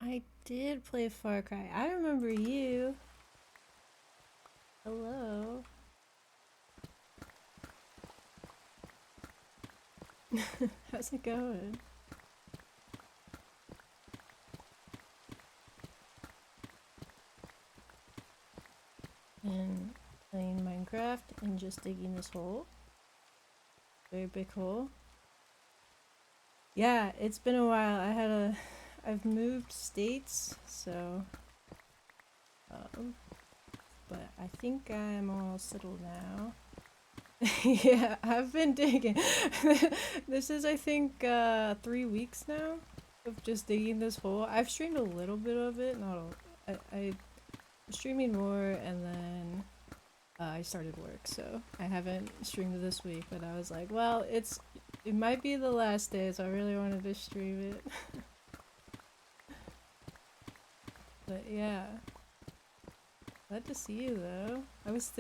I did play Far Cry. I remember you. Hello. How's it going? And playing Minecraft and just digging this hole. Very big hole. Yeah, it's been a while. I've moved states, so but I think I'm all settled now. Yeah, I've been digging. This is, I think, 3 weeks now of just digging this hole. I've streamed a little bit of it, not a. I'm streaming more, and then I started work, so I haven't streamed this week. But I was like, well, it might be the last day, so I really wanted to stream it. But yeah. Glad to see you though. I was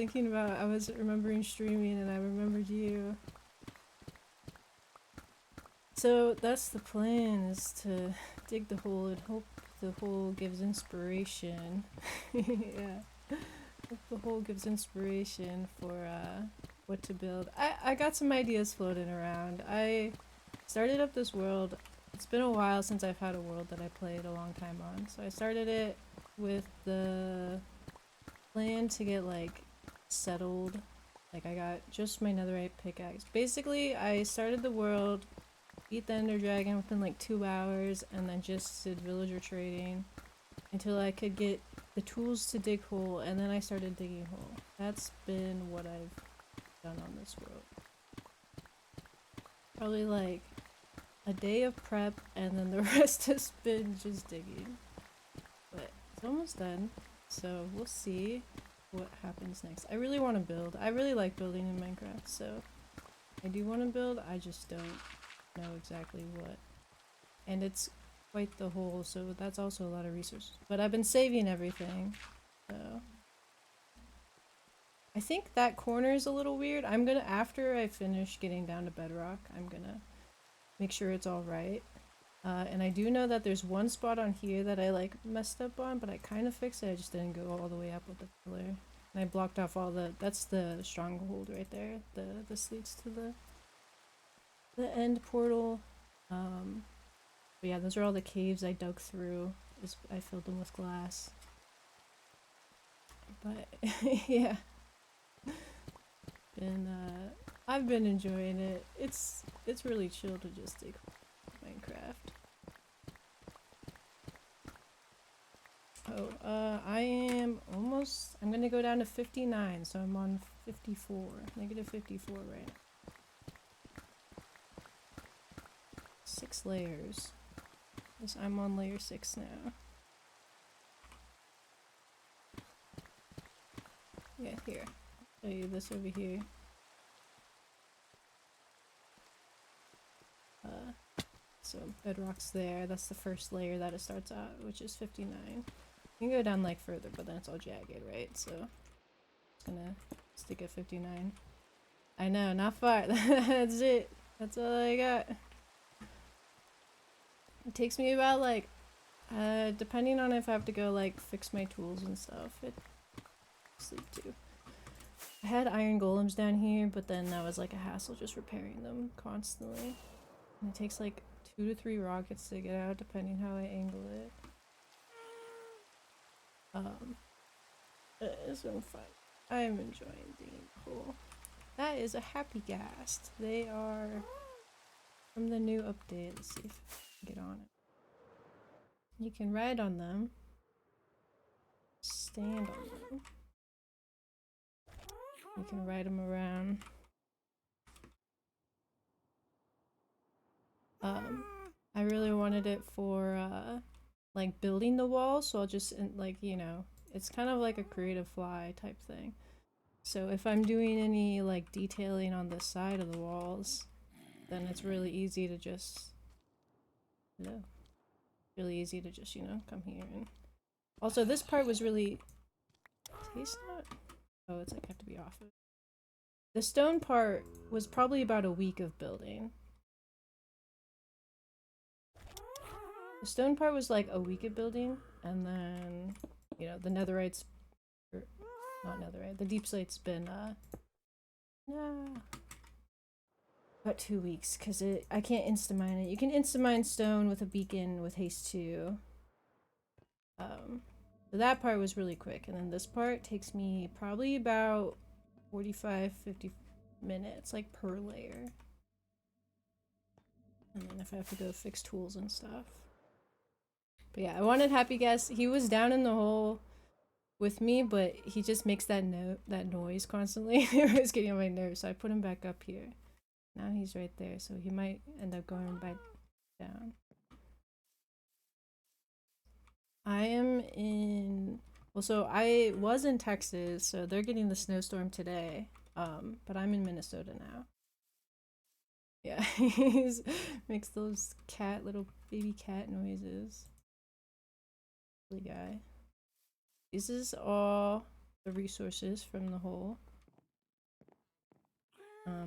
remembering streaming and I remembered you. So that's the plan, is to dig the hole and hope the hole gives inspiration. Yeah. Hope the hole gives inspiration for what to build. I got some ideas floating around. I started up this world. It's been a while since I've had a world that I played a long time on. So I started it with the plan to get like settled. Like I got just my netherite pickaxe. Basically, I started the world, beat the ender dragon within like 2 hours, and then just did villager trading until I could get the tools to dig hole, and then I started digging hole. That's been what I've done on this world. Probably like a day of prep, and then the rest has been just digging. But it's almost done, so we'll see what happens next. I really want to build. I really like building in Minecraft, so I do want to build. I just don't know exactly what. And it's quite the hole, so that's also a lot of resources. But I've been saving everything, so I think that corner is a little weird. I'm gonna, after I finish getting down to bedrock, I'm gonna make sure it's all right. And I do know that there's one spot on here that I like messed up on, but I kind of fixed it. I just didn't go all the way up with the pillar. And I blocked off all the, that's the stronghold right there. This leads to the end portal. But yeah, those are all the caves I dug through. I filled them with glass. But yeah. And I've been enjoying it. It's really chill to just dig Minecraft. Oh, I am almost, I'm gonna go down to 59, so I'm on 54, negative 54 right now. 6 layers. Yes, I'm on layer 6 now. Yeah, here. I'll show you this over here. So bedrock's there. That's the first layer that it starts at, which is 59. You can go down like further, but then it's all jagged, right? So it's gonna stick at 59. I know, not far. That's it. That's all I got. It takes me about like, depending on if I have to go like fix my tools and stuff, it sleep too. I had iron golems down here, but then that was like a hassle just repairing them constantly. And it takes like 2 to 3 rockets to get out, depending how I angle it. It's been fun. I'm enjoying digging the hole. That is a happy ghast. They are from the new update. Let's see if I can get on it. You can ride on them. Stand on them. You can ride them around. I really wanted it for like building the wall, so I'll just like, you know, it's kind of like a creative fly type thing. So if I'm doing any like detailing on the side of the walls, then it's really easy to just, you know, you know, come here. And also this part was really, taste not? Oh, it's like I have to be off it. The stone part was probably about a week of building. The stone part was like a week of building, and then, you know, the netherite's, or not netherite, the deep slate's been, no, about 2 weeks, because I can't insta-mine it. You can insta-mine stone with a beacon with haste 2. So that part was really quick, and then this part takes me probably about 45-50 minutes, like, per layer. And then if I have to go fix tools and stuff. But yeah, I wanted Happy Guest. He was down in the hole with me, but he just makes that noise constantly. It was getting on my nerves, so I put him back up here. Now he's right there, so he might end up going back down. I am in... Well, so I was in Texas, so they're getting the snowstorm today. But I'm in Minnesota now. Yeah, he makes those little baby cat noises. The guy. This is all the resources from the hole.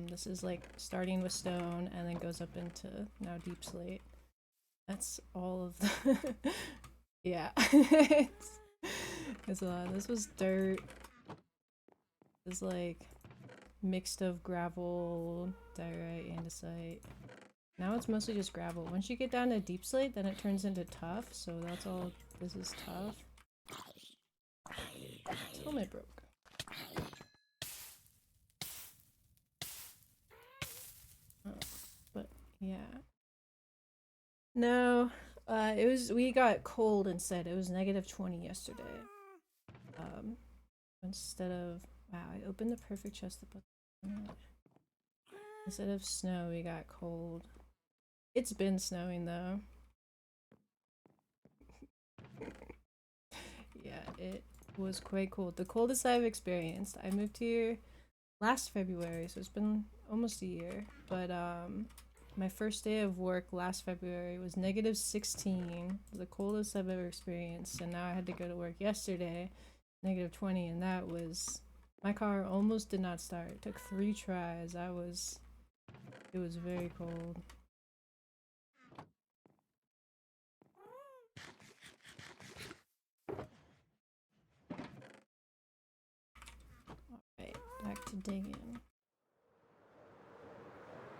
This is like starting with stone and then goes up into now deep slate. That's all of the yeah. It's a lot. This was dirt. This is like mixed of gravel, diorite, andesite. Now it's mostly just gravel. Once you get down to deep slate, then it turns into tuff, so that's all this is tuff. Helmet broke. But yeah. No, we got cold instead. It was -20 yesterday. Instead of, wow, I opened the perfect chest. Instead of snow, we got cold. It's been snowing though. Yeah, it was quite cold. The coldest I've experienced. I moved here last February, so it's been almost a year. But my first day of work last February was -16, the coldest I've ever experienced, and now I had to go to work yesterday, -20, and that was, my car almost did not start. It took 3 tries. It was very cold. Alright, back to digging.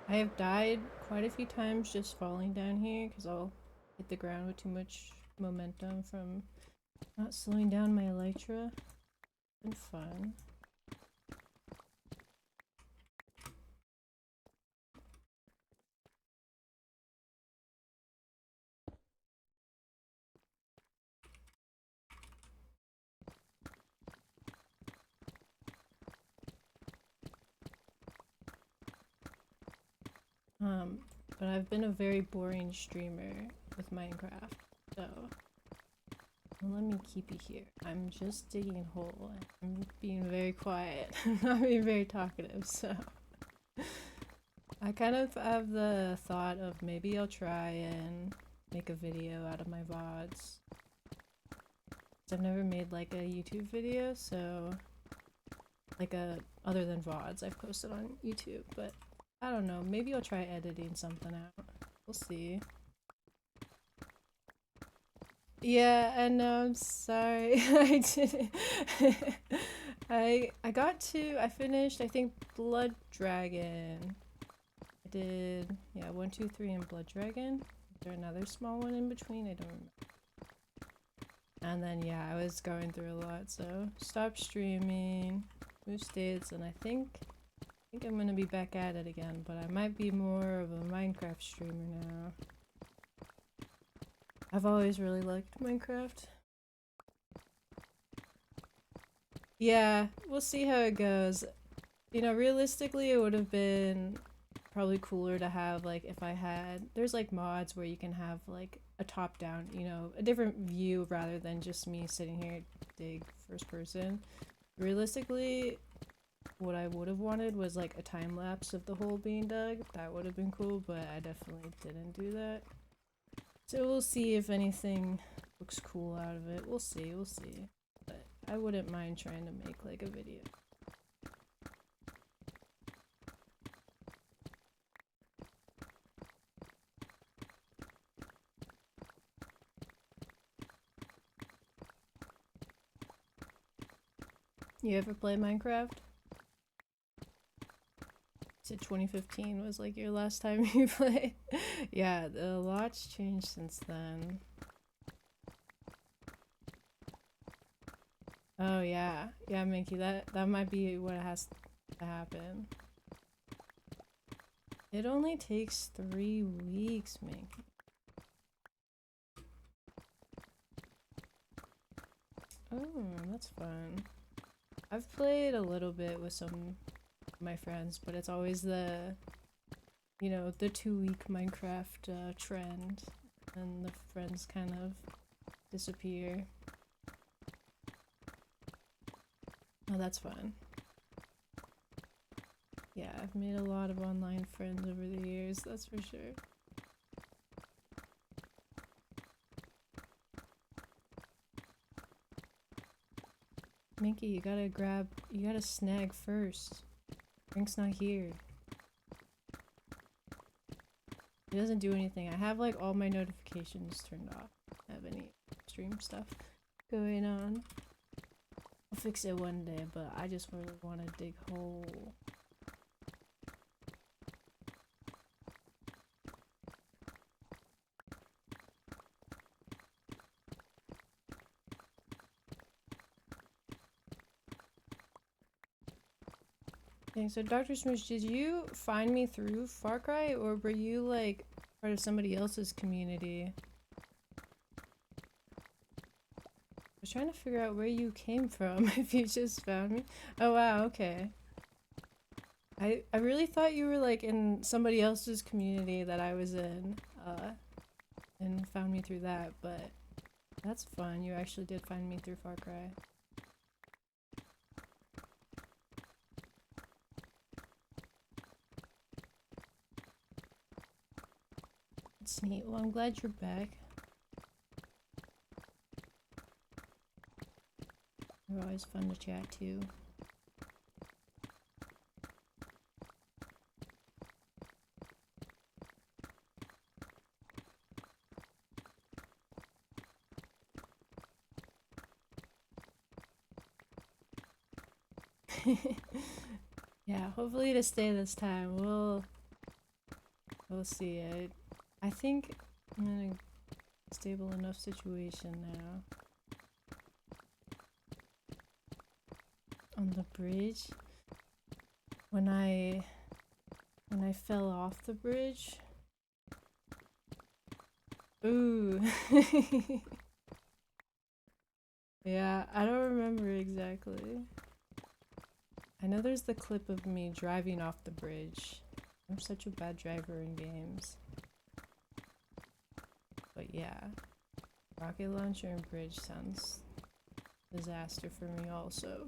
I have died quite a few times just falling down here because I'll hit the ground with too much momentum from not slowing down my elytra. It's been fun. But I've been a very boring streamer with Minecraft, so let me keep you here. I'm just digging a hole and I'm being very quiet. I'm not being very talkative, so I kind of have the thought of maybe I'll try and make a video out of my VODs. I've never made like a YouTube video, so like other than VODs I've posted on YouTube, but I don't know, maybe I'll try editing something out. We'll see. Yeah, and I'm sorry. I didn't. I finished, I think, Blood Dragon. I did, yeah, 1, 2, 3 and Blood Dragon. Is there another small one in between? I don't remember. And then, yeah, I was going through a lot, so stopped streaming, moved states, and I think I'm gonna be back at it again, but I might be more of a Minecraft streamer now. I've always really liked Minecraft. Yeah, we'll see how it goes. You know, realistically, it would have been probably cooler to have, like, if I had... There's, like, mods where you can have, like, a top-down, you know, a different view rather than just me sitting here dig first person. Realistically, what I would have wanted was like a time lapse of the hole being dug. That would have been cool, but I definitely didn't do that. So we'll see if anything looks cool out of it. We'll see, we'll see. But I wouldn't mind trying to make like a video. You ever play Minecraft? Said 2015 was like your last time you played. Yeah, a lot's changed since then. Oh yeah, yeah, Minky. That might be what has to happen. It only takes 3 weeks, Minky. Oh, that's fun. I've played a little bit with some of my friends, but it's always the, you know, the 2-week Minecraft trend, and the friends kind of disappear. Oh, that's fun. Yeah, I've made a lot of online friends over the years, that's for sure. Minky, you gotta snag first. Frank's not here. He doesn't do anything. I have like all my notifications turned off. I have any stream stuff going on. I'll fix it one day, but I just really want to dig hole. Okay, so Dr. Smooch, did you find me through Far Cry, or were you like part of somebody else's community? I was trying to figure out where you came from, if you just found me. Oh wow, okay. I really thought you were like in somebody else's community that I was in, and found me through that, but that's fun. You actually did find me through Far Cry. It's neat. Well, I'm glad you're back. You're always fun to chat to. Yeah, hopefully to stay this time. We'll see. I think I'm in a stable enough situation now. On the bridge, when I fell off the bridge. Ooh. Yeah, I don't remember exactly. I know there's the clip of me driving off the bridge. I'm such a bad driver in games. But yeah, rocket launcher and bridge sounds disaster for me also.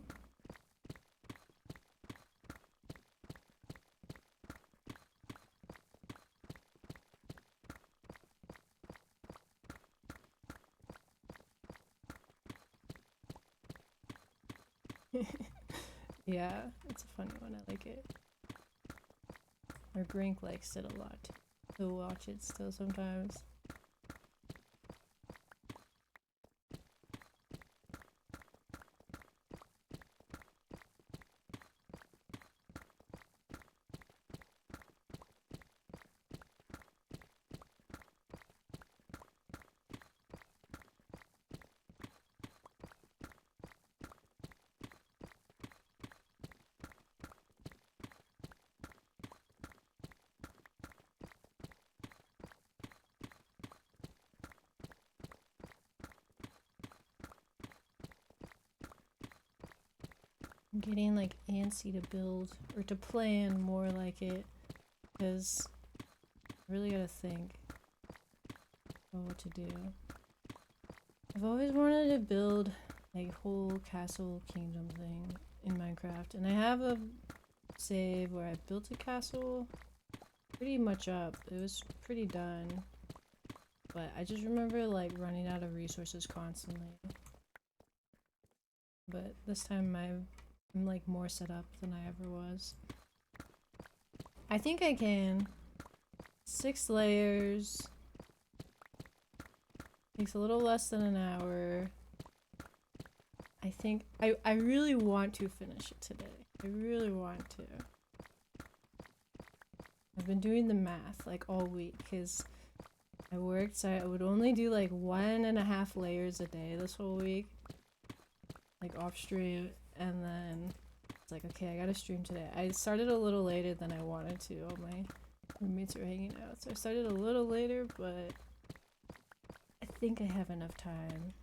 Yeah, it's a funny one. I like it. Or Grink likes it a lot. He'll watch it still sometimes. I'm getting like antsy to build or to plan more like it, because I really gotta think about what to do. I've always wanted to build a whole castle kingdom thing in Minecraft, and I have a save where I built a castle pretty much up. It was pretty done, but I just remember like running out of resources constantly. But this time I'm like more set up than I ever was. I think I can. 6 layers. Takes a little less than an hour. I think I really want to finish it today. I really want to. I've been doing the math like all week because I worked, so I would only do like 1.5 layers a day this whole week, like off stream, and then it's like, okay, I gotta stream today. I started a little later than I wanted to. All my roommates were hanging out, so I started a little later, but I think I have enough time.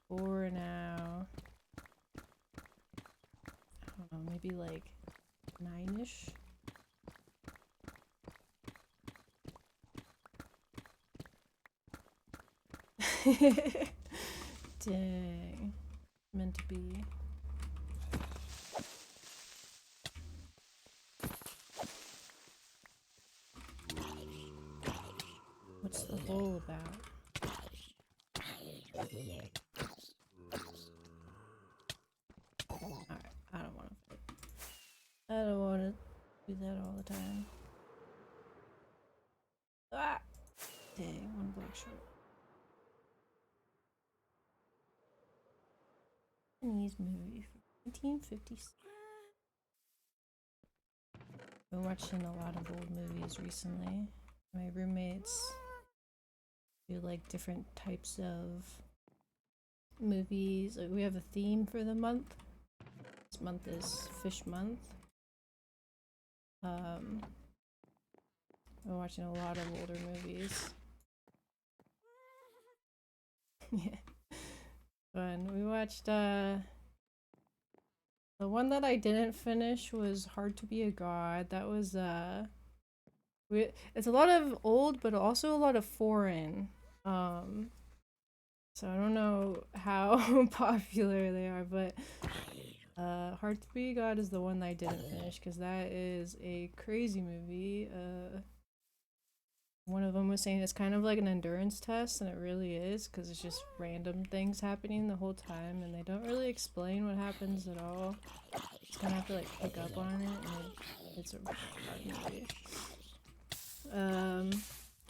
For now, I don't know, maybe like 9ish. Dang. Meant to be. What's the hole about? Alright, I don't want to fight. I don't want to do that all the time. Ah! Dang, one block short. Japanese movie from 1956. Been watching a lot of old movies recently. My roommates do like different types of movies. Like, we have a theme for the month. This month is Fish Month. We're watching a lot of older movies. Yeah. Fun. We watched the one that I didn't finish was Hard to Be a God. That was it's a lot of old but also a lot of foreign. So I don't know how popular they are, but Hard to Be a God is the one that I didn't finish because that is a crazy movie. One of them was saying it's kind of like an endurance test, and it really is because it's just random things happening the whole time, and they don't really explain what happens at all. You just kind of have to like pick up on it, and it's a hard movie.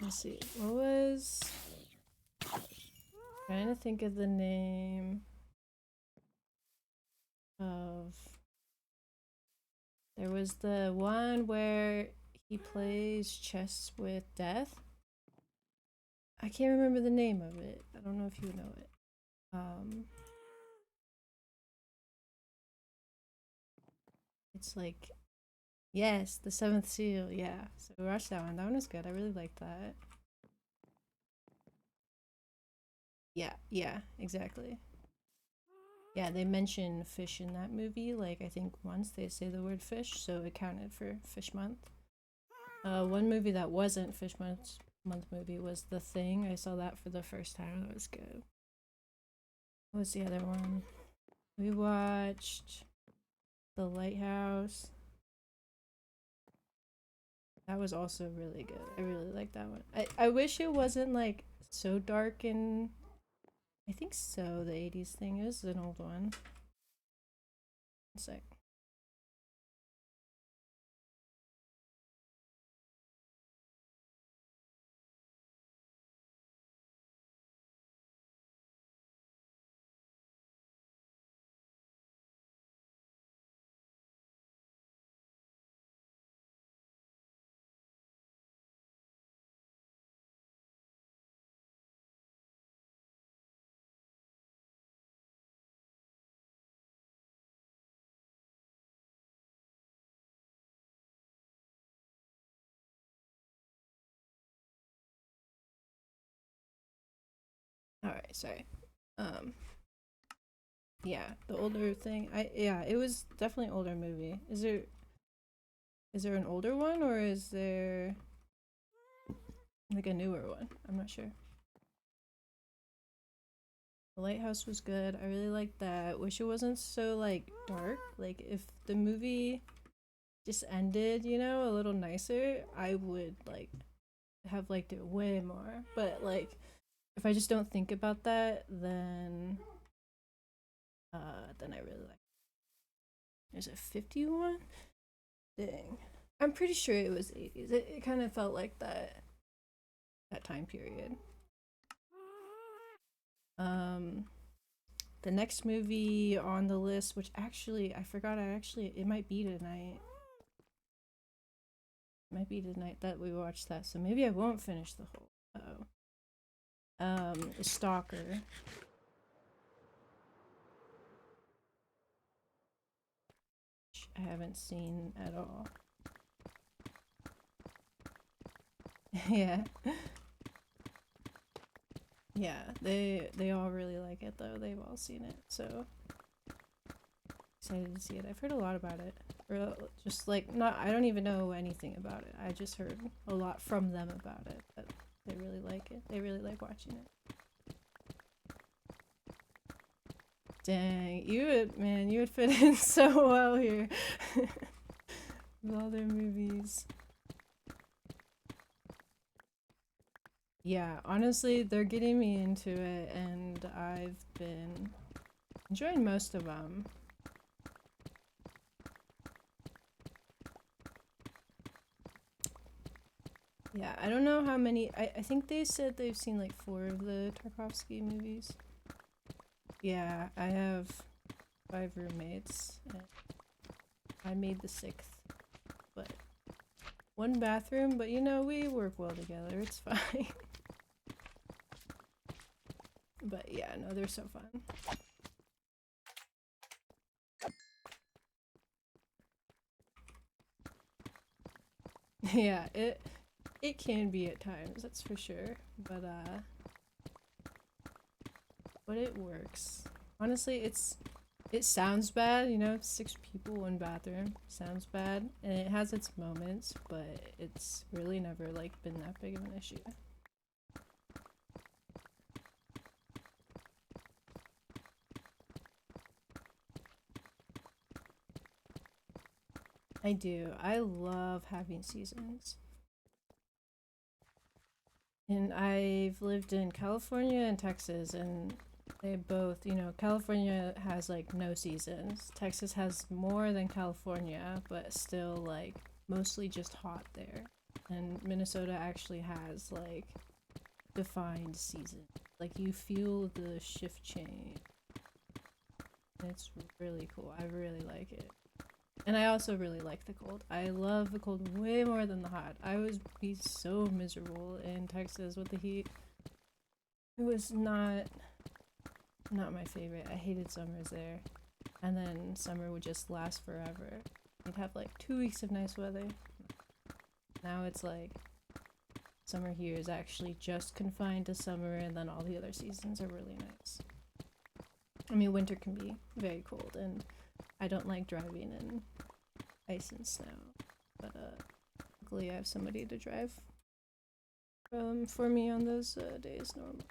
Let's see, what was? Trying to think of the name of. There was the one where he plays chess with death. I can't remember the name of it. I don't know if you know it. It's like, yes, The Seventh Seal. Yeah, so we watched that one. That one was good. I really liked that. Yeah, exactly. Yeah, they mention fish in that movie. Like, I think once they say the word fish, so it counted for Fish Month. One movie that wasn't Fish Month movie was The Thing. I saw that for the first time. That was good. What was the other one? We watched The Lighthouse. That was also really good. I really like that one. I wish it wasn't like so dark and I think so, the 80s thing is an old one. One sec. Alright, sorry. Yeah, the older thing. Yeah, it was definitely an older movie. Is there an older one or is there like a newer one? I'm not sure. The Lighthouse was good. I really liked that. Wish it wasn't so like dark. Like if the movie just ended, a little nicer, I would like have liked it way more. But like if I just don't think about that, then I really like it. Is it 51? Dang. I'm pretty sure it was 80s. It kind of felt like that time period. Um, the next movie on the list, which actually I forgot, it might be tonight. It might be tonight that we watch that, so maybe I won't finish the whole. Stalker. Which I haven't seen at all. Yeah. Yeah, they all really like it though. They've all seen it, so excited to see it. I've heard a lot about it. Or just like not I don't even know anything about it. I just heard a lot from them about it. But they really like it. They really like watching it. Dang, you would fit in so well here. With all their movies. Yeah, honestly, they're getting me into it, and I've been enjoying most of them. Yeah, I don't know how many. I think they said they've seen like 4 of the Tarkovsky movies. Yeah, I have 5 roommates. And I made the 6th, but 1 bathroom, but you know, we work well together. It's fine. But yeah, no, they're so fun. Yeah, it can be at times, that's for sure. But it works. Honestly, it sounds bad, you know, 6 people, 1 bathroom. Sounds bad, and it has its moments, but it's really never like been that big of an issue. I do. I love having seasons. And I've lived in California and Texas, and they both, you know, California has like no seasons. Texas has more than California, but still like mostly just hot there. And Minnesota actually has like defined seasons. Like you feel the shift change. It's really cool. I really like it. And I also really like the cold. I love the cold way more than the hot. I would be so miserable in Texas with the heat. It was not my favorite. I hated summers there. And then summer would just last forever. You'd have like 2 weeks of nice weather. Now it's like summer here is actually just confined to summer, and then all the other seasons are really nice. I mean, winter can be very cold, and I don't like driving in ice and snow. But luckily I have somebody to drive for me on those days normally.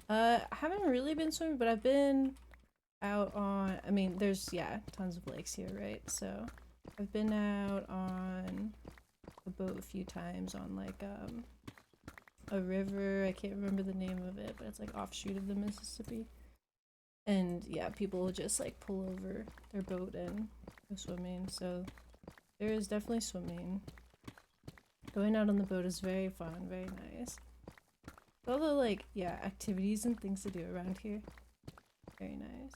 I haven't really been swimming, but I've been out on, I mean, there's, yeah, tons of lakes here, right? So I've been out on a boat a few times on like a river. I can't remember the name of it, but it's like offshoot of the Mississippi. And yeah, people will just like pull over their boat and go swimming. So there is definitely swimming. Going out on the boat is very fun, very nice. All the like, yeah, activities and things to do around here. Very nice.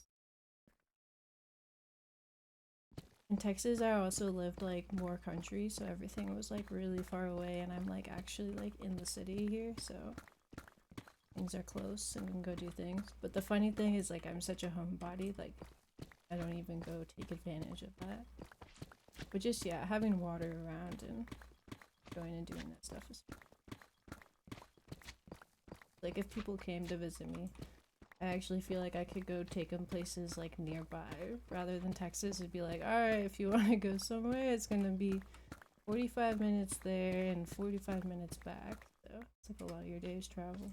In Texas, I also lived like more country, so everything was like really far away, and I'm like actually like in the city here, so things are close and we can go do things. But the funny thing is, like, I'm such a homebody, like, I don't even go take advantage of that. But just, yeah, having water around and going and doing that stuff is like, if people came to visit me, I actually feel like I could go take them places like nearby rather than Texas. It'd be like, alright, if you want to go somewhere, it's gonna be 45 minutes there and 45 minutes back. So it's like a lot of your day's travel.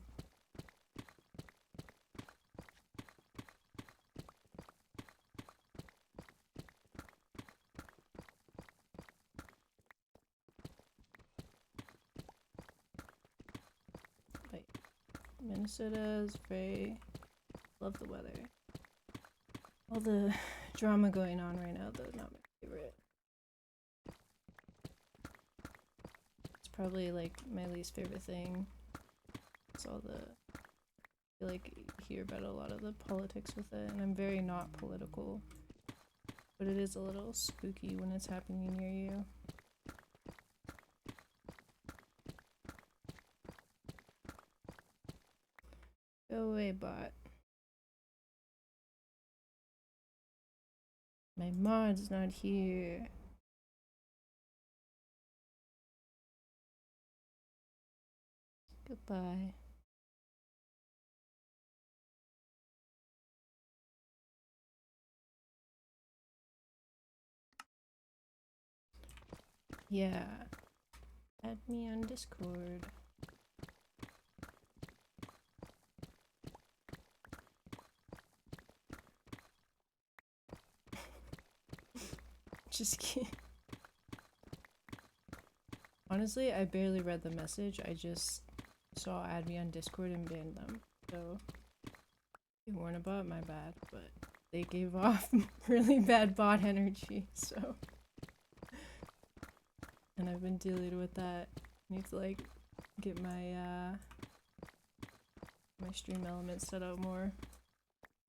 But Minnesota is very, love the weather. All the drama going on right now, though, not my favorite. It's probably like my least favorite thing. It's all the feel like you hear about a lot of the politics with it, and I'm very not political. But it is a little spooky when it's happening near you. Go away, bot. My mod's not here. Goodbye. Yeah. Add me on Discord. Just kidding. Honestly, I barely read the message. I just saw add me on Discord and banned them. So, they weren't about my bad, but they gave off really bad bot energy, so. And I've been dealing with that. I need to like get my my stream elements set up more.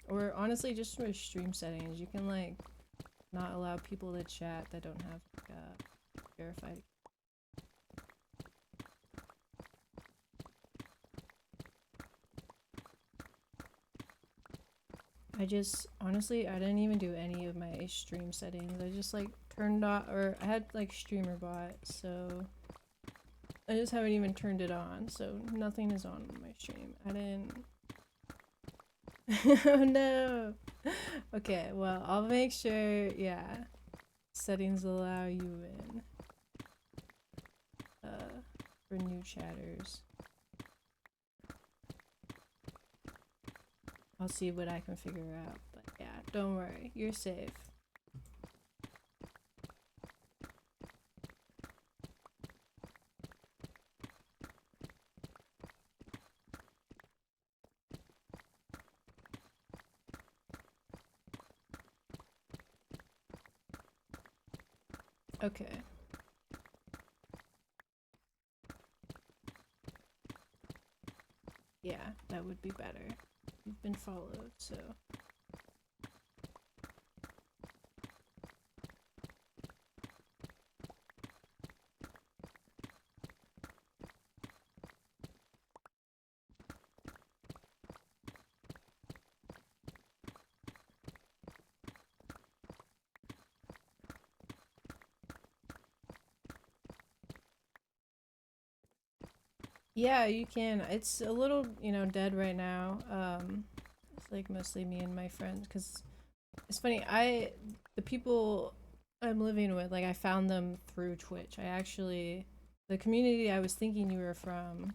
Or honestly, just for stream settings, you can like not allow people to chat that don't have like, verified. I just honestly, I didn't even do any of my stream settings. I just like turned off, or I had like streamer bot, so I just haven't even turned it on, so nothing is on my stream. I didn't. Oh no! Okay, well, I'll make sure, yeah. Settings allow you in. For new chatters. I'll see what I can figure out, but yeah, don't worry, you're safe. Okay. Yeah, that would be better. You've been followed, so. Yeah, you can. It's a little, you know, dead right now. It's like mostly me and my friends, because it's funny, the people I'm living with, like I found them through Twitch. The community I was thinking you were from,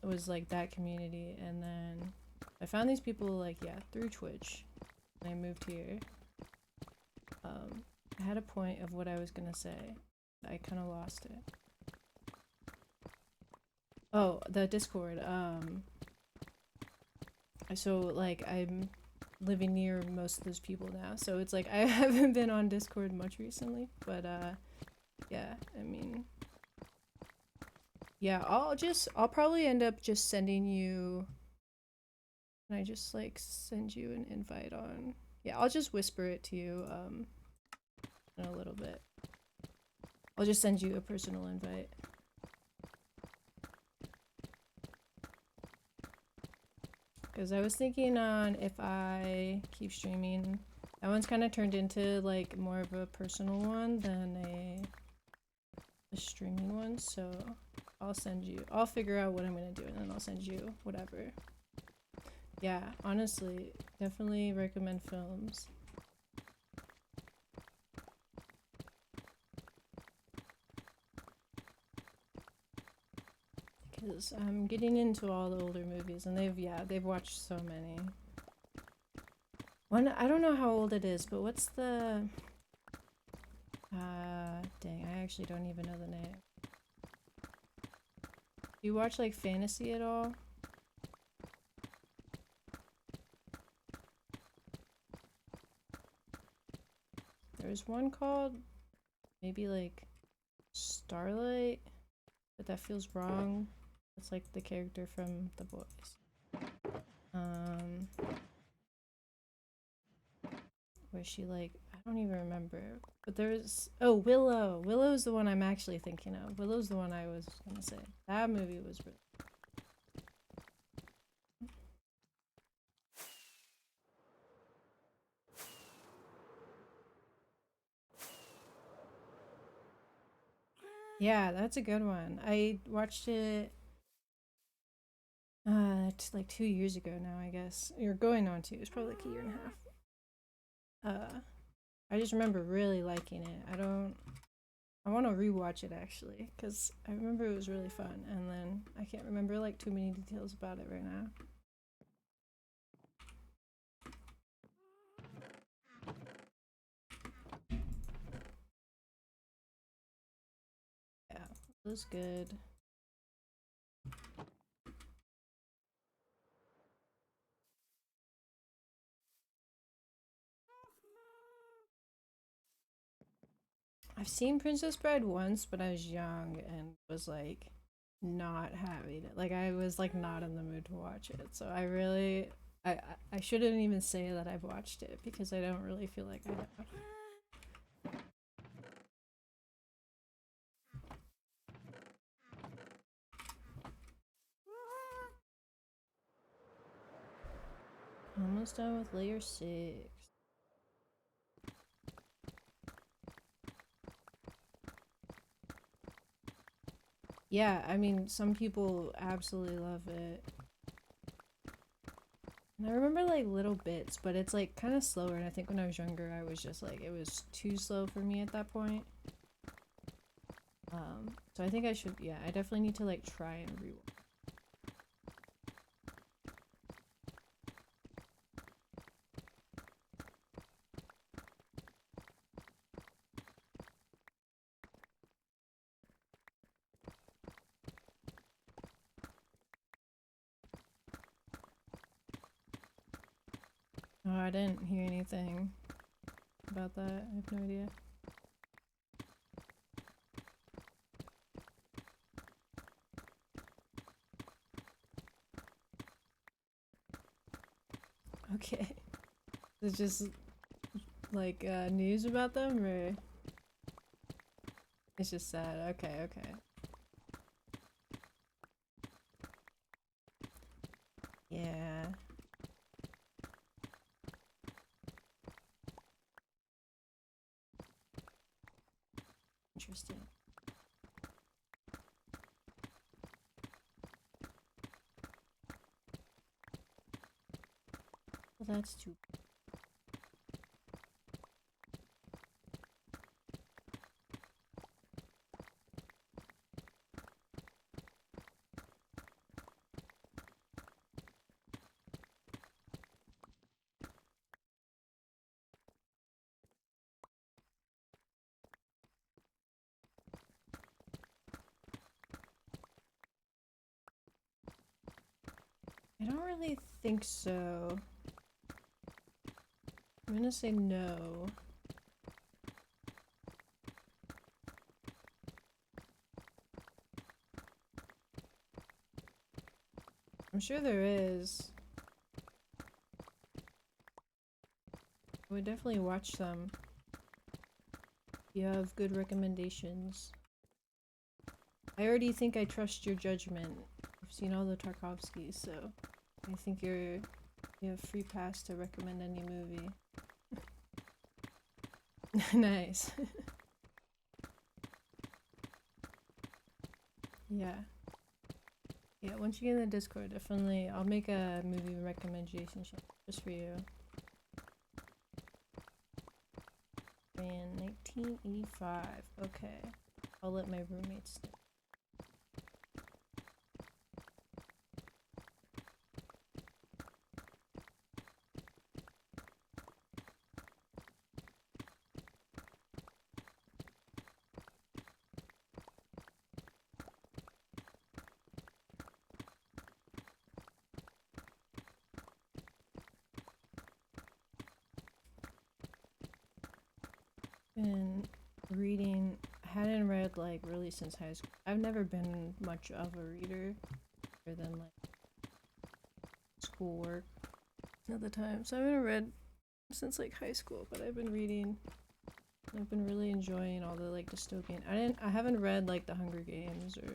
was like that community, and then I found these people like, yeah, through Twitch, and I moved here. I had a point of what I was gonna say. I kind of lost it. Oh, the Discord. So like I'm living near most of those people now, so it's like I haven't been on Discord much recently, but yeah, I mean, yeah, I'll probably end up just sending you. Can I just like send you an invite on? Yeah, I'll just whisper it to you in a little bit. I'll just send you a personal invite. Because I was thinking on if I keep streaming, that one's kind of turned into like more of a personal one than a streaming one, so I'll figure out what I'm gonna do and then I'll send you whatever. Yeah, honestly, definitely recommend films. Because I'm getting into all the older movies and they've watched so many. I don't know how old it is, but what's the... dang, I actually don't even know the name. Do you watch like fantasy at all? There's one called maybe like Starlight, but that feels wrong. It's like the character from The Boys. Where she like, I don't even remember, but there's, oh, Willow. Willow's the one I'm actually thinking of. Willow's the one I was gonna say. That movie was really. Yeah, that's a good one. I watched it like 2 years ago now, I guess. You're going on to. It was probably like a year and a half. I just remember really liking it. I want to rewatch it actually, because I remember it was really fun, and then I can't remember like too many details about it right now. Yeah, it was good. I've seen Princess Bride once, but I was young and was like not having it. Like I was like not in the mood to watch it. So I really I shouldn't even say that I've watched it because I don't really feel like I have. Almost done with layer 6. Yeah, I mean, some people absolutely love it. And I remember like little bits, but it's like kind of slower. And I think when I was younger, I was just like, it was too slow for me at that point. So I think I should, yeah, I definitely need to like try and rewatch. Oh, I didn't hear anything about that. I have no idea. Okay. It's just like news about them, or it's just sad. Okay, okay. Yeah. Interesting. Well, that's too. I don't really think so. I'm gonna say no. I'm sure there is. I would definitely watch some. You have good recommendations. I already think I trust your judgment. I've seen all the Tarkovskys, so I think you have free pass to recommend any movie. Nice. Yeah. Yeah, once you get in the Discord, definitely I'll make a movie recommendation just for you. Man, 1985. Okay. I'll let my roommates know. Been reading, I hadn't read read like really since high school. I've never been much of a reader other than like schoolwork at the time. So I haven't read since like high school, but I've been reading. I've been really enjoying all the like dystopian. I haven't read like the Hunger Games or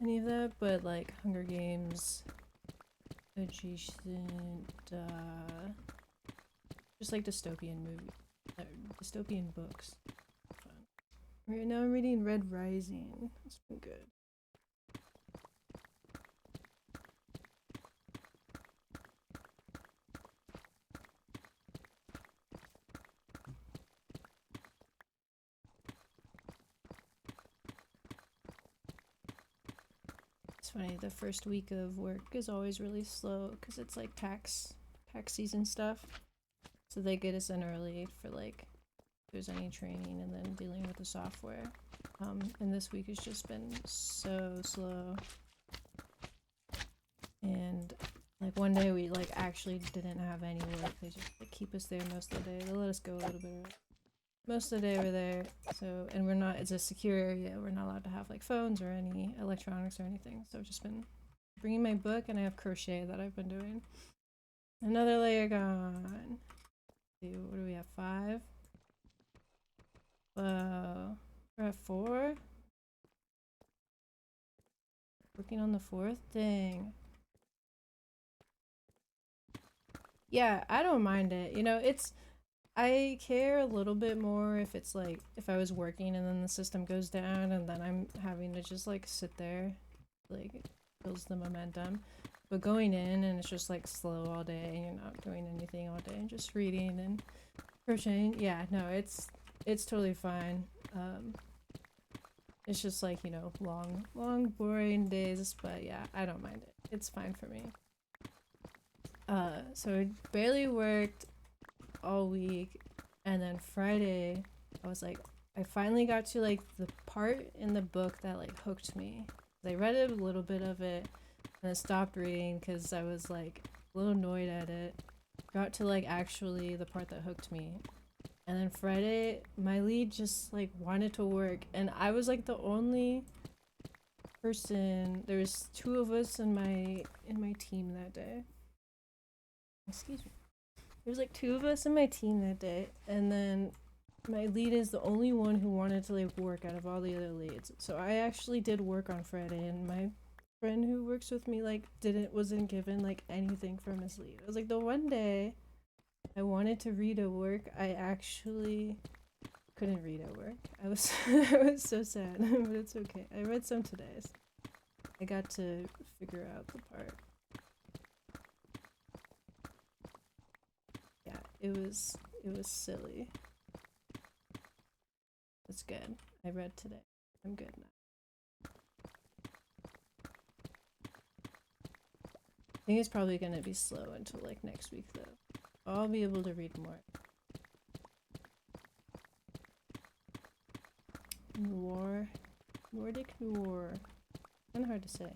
any of that, but like Hunger Games, adjacent, just like dystopian books. Fun. Right now I'm reading Red Rising. It's been good. It's funny, the first week of work is always really slow because it's like tax season stuff. So they get us in early for like if there's any training and then dealing with the software. And this week has just been so slow. And like one day we like actually didn't have any work. They just like, keep us there most of the day. They let us go a little bit early. Most of the day we're there, so, and we're not, it's a secure area, we're not allowed to have like phones or any electronics or anything, so I've just been bringing my book, and I have crochet that I've been doing. Another layer gone. What do we have, 5? We're at 4? Working on the 4th? Dang. Yeah, I don't mind it, you know, I care a little bit more if it's like, if I was working and then the system goes down and then I'm having to just like sit there, like it builds the momentum. But going in and it's just like slow all day and you're not doing anything all day and just reading and crocheting, yeah, no, it's totally fine. It's just like, you know, long boring days, but yeah, I don't mind it. It's fine for me. So I barely worked all week, and then Friday I was like, I finally got to like the part in the book that like hooked me. I read a little bit of it and I stopped reading because I was like a little annoyed at it. Got to like actually the part that hooked me, and then Friday my lead just like wanted to work, and I was like the only person. There was 2 of us in my team that day. Excuse me. There's like 2 of us in my team that day, and then my lead is the only one who wanted to like work out of all the other leads. So I actually did work on Friday, and my friend who works with me like wasn't given like anything from his lead. It was like the one day I wanted to read at work, I actually couldn't read at work. I was I was so sad, but it's okay. I read some today. So I got to figure out the part. Yeah, it was silly. It's good. I read today. I'm good now. I think it's probably gonna be slow until like next week though. I'll be able to read more. Noir. Nordic noir. Kinda hard to say.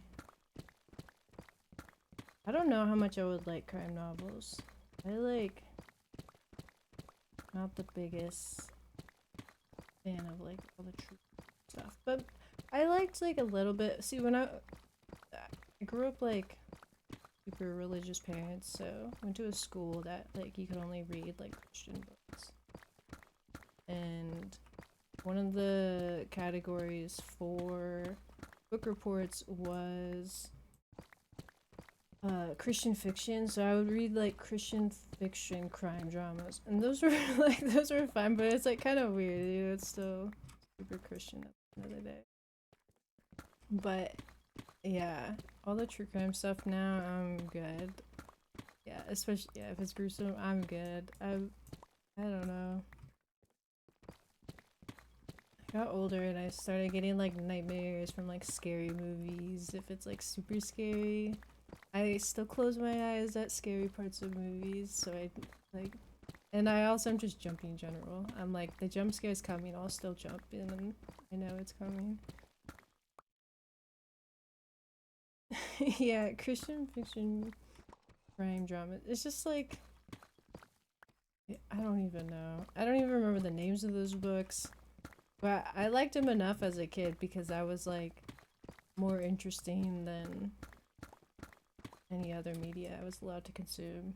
I don't know how much I would like crime novels. I like not the biggest fan of like all the true stuff, but I liked like a little bit. See, when I grew up like super religious parents, so went to a school that like you could only read like Christian books, and one of the categories for book reports was Christian fiction, so I would read like Christian fiction crime dramas, and those were like those were fun, but it's like kind of weird, you know, it's still super Christian at the end of the day. But yeah, all the true crime stuff now, I'm good. Yeah, especially yeah, if it's gruesome, I'm good. I don't know. I got older and I started getting like nightmares from like scary movies. If it's like super scary, I still close my eyes at scary parts of movies, so I like, and I also am just jumping in general. I'm like, the jump scare's coming, I'll still jump in, and I know it's coming. Yeah, Christian fiction crime drama. It's just like, I don't even know. I don't even remember the names of those books. But I liked him enough as a kid because I was like more interesting than any other media I was allowed to consume.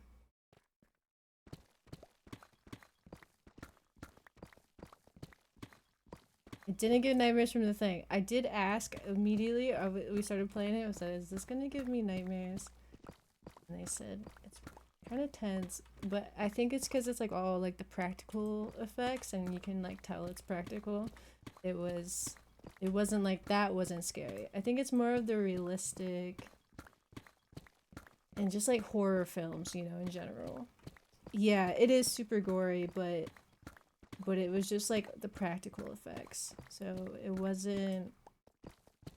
It didn't give nightmares from the thing. I did ask immediately. We started playing it. I said, "Is this gonna give me nightmares?" And they said it's kind of tense, but I think it's because it's like all like the practical effects, and you can like tell it's practical. It was, it wasn't like that wasn't scary. I think it's more of the realistic and just like horror films, you know, in general. Yeah, it is super gory, but it was just like the practical effects. So it wasn't,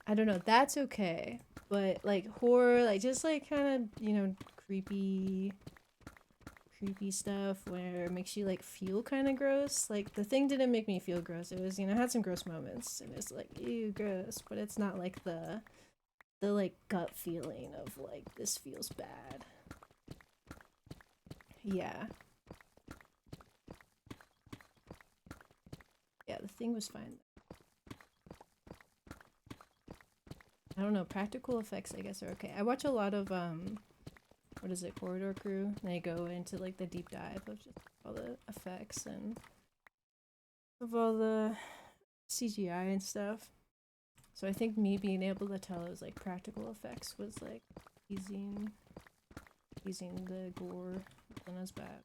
I don't know, that's okay. But like horror, like just like kind of, you know, creepy stuff where it makes you like feel kind of gross. Like the thing didn't make me feel gross. It was, you know, it had some gross moments and it's like ew gross, but it's not like the like gut feeling of like this feels bad. Yeah. Yeah, the thing was fine. I don't know, practical effects I guess are okay. I watch a lot of what is it, Corridor Crew? And they go into like the deep dive of just all the effects and of all the CGI and stuff. So I think me being able to tell it was like practical effects was like easing the gore wasn't as bad.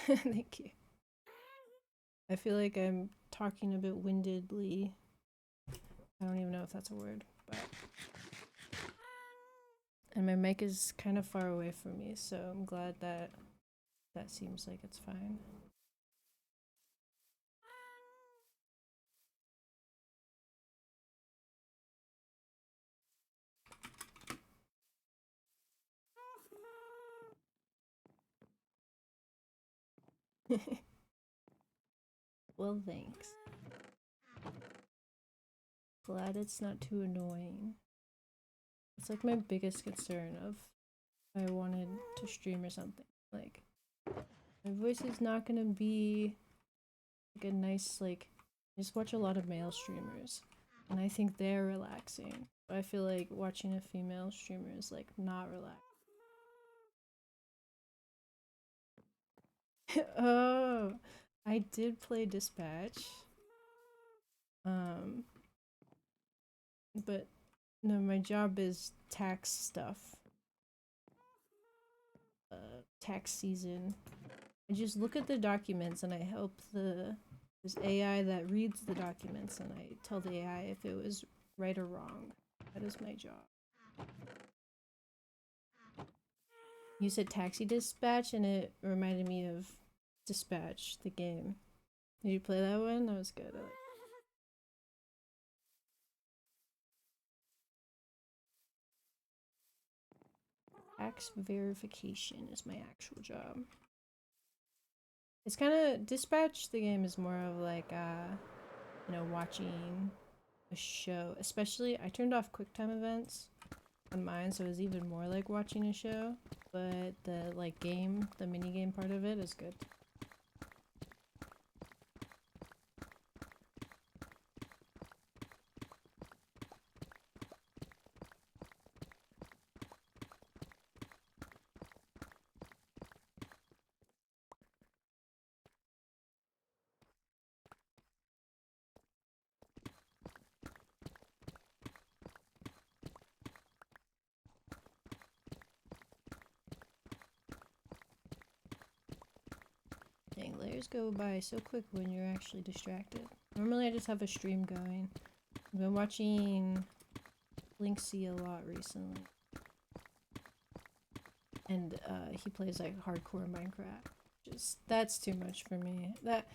Thank you. I feel like I'm talking a bit windedly. I don't even know if that's a word, but and my mic is kind of far away from me, so I'm glad that that seems like it's fine. Well, thanks. Glad it's not too annoying. It's like my biggest concern of if I wanted to stream or something. Like my voice is not gonna be like a nice like I just watch a lot of male streamers and I think they're relaxing. But I feel like watching a female streamer is like not relaxed. Oh, I did play Dispatch. Um but no, my job is tax stuff. Tax season. I just look at the documents and I help this AI that reads the documents and I tell the AI if it was right or wrong. That is my job. You said Taxi Dispatch and it reminded me of Dispatch, the game. Did you play that one? That was good. Tax verification is my actual job. It's kind of Dispatch. The game is more of like you know, watching a show. Especially, I turned off QuickTime events on mine, so it was even more like watching a show. But the like game, the mini game part of it is good. Dang, layers go by so quick when you're actually distracted. Normally, I just have a stream going. I've been watching Linksy a lot recently, and he plays like hardcore Minecraft. Just that's too much for me. That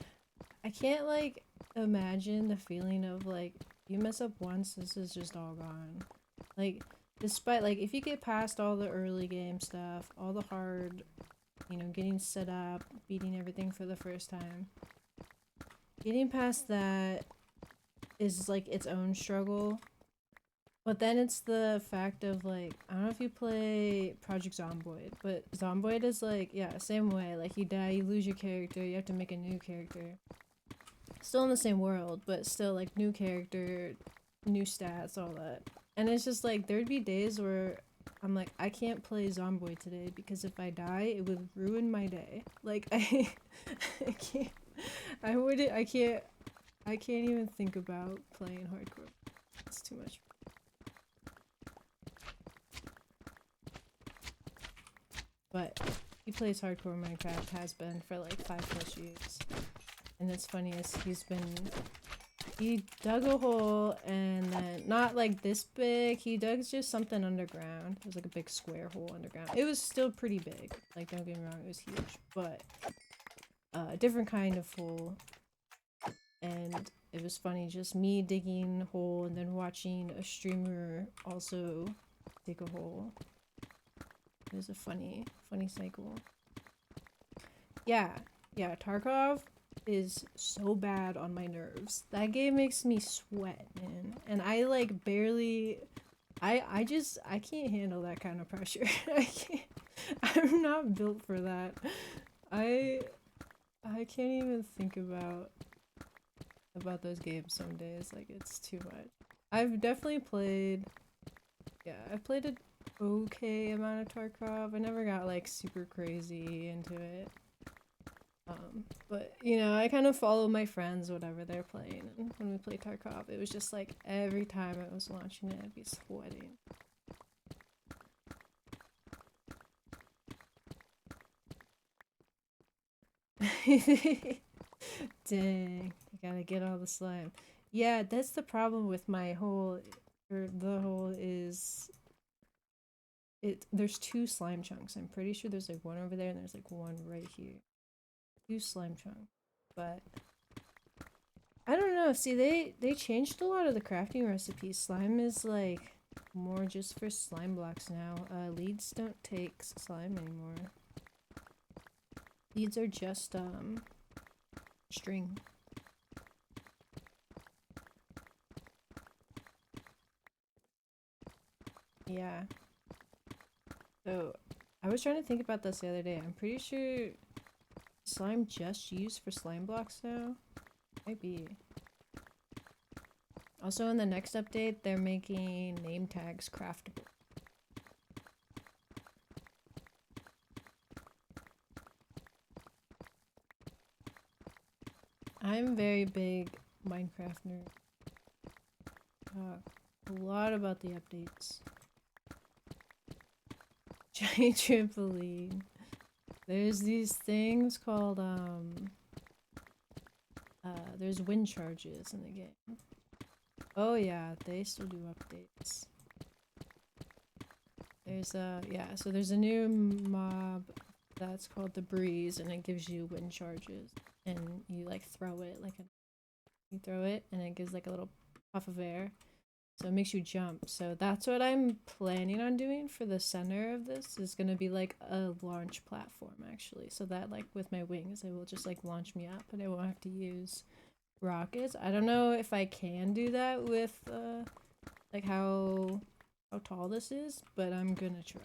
I can't like imagine the feeling of like you mess up once, this is just all gone. Like despite like if you get past all the early game stuff, all the hard, you know, getting set up, beating everything for the first time, getting past that is like its own struggle. But then it's the fact of like, I don't know if you play Project Zomboid, but Zomboid is like, yeah, same way. Like you die, you lose your character, you have to make a new character. Still in the same world, but still like new character, new stats, all that. And it's just like there'd be days where I'm like, I can't play Zomboid today because if I die, it would ruin my day. Like I can't, I can't even think about playing hardcore. It's too much. But he plays hardcore Minecraft, has been for like 5+ years. And it's funny is he dug a hole and then not like this big, he dug just something underground. It was like a big square hole underground. It was still pretty big, like don't get me wrong, it was huge, but a different kind of hole. And it was funny just me digging a hole and then watching a streamer also dig a hole. It was a funny cycle. Yeah, Tarkov is so bad on my nerves. That game makes me sweat, man. And I like barely I can't handle that kind of pressure. I can't, I'm not built for that. I can't even think about those games some days. Like it's too much. I've definitely played, yeah, I've played an okay amount of Tarkov. I never got like super crazy into it. But you know, I kind of follow my friends, whatever they're playing, and when we play Tarkov, it was just like every time I was launching it, I'd be sweating. Dang, I gotta get all the slime. Yeah, that's the problem with my hole, or the hole is there's 2 slime chunks. I'm pretty sure there's like one over there and there's like one right here. 2 slime chunks. But I don't know. See, they changed a lot of the crafting recipes. Slime is like more just for slime blocks now. Leads don't take slime anymore. Leads are just string. Yeah. So I was trying to think about this the other day. I'm pretty sure slime just used for slime blocks now. Might be. Also in the next update, they're making name tags craftable. I'm very big Minecraft nerd. A lot about the updates. Giant trampoline. There's these things called there's wind charges in the game. Oh yeah, they still do updates. There's yeah, so there's a new mob that's called the Breeze, and it gives you wind charges, and you like throw it you throw it and it gives like a little puff of air, so it makes you jump. So that's what I'm planning on doing for the center of this, is gonna be like a launch platform actually, so that like with my wings it will just like launch me up and I won't have to use rockets. I don't know if I can do that with like how tall this is, but I'm gonna try.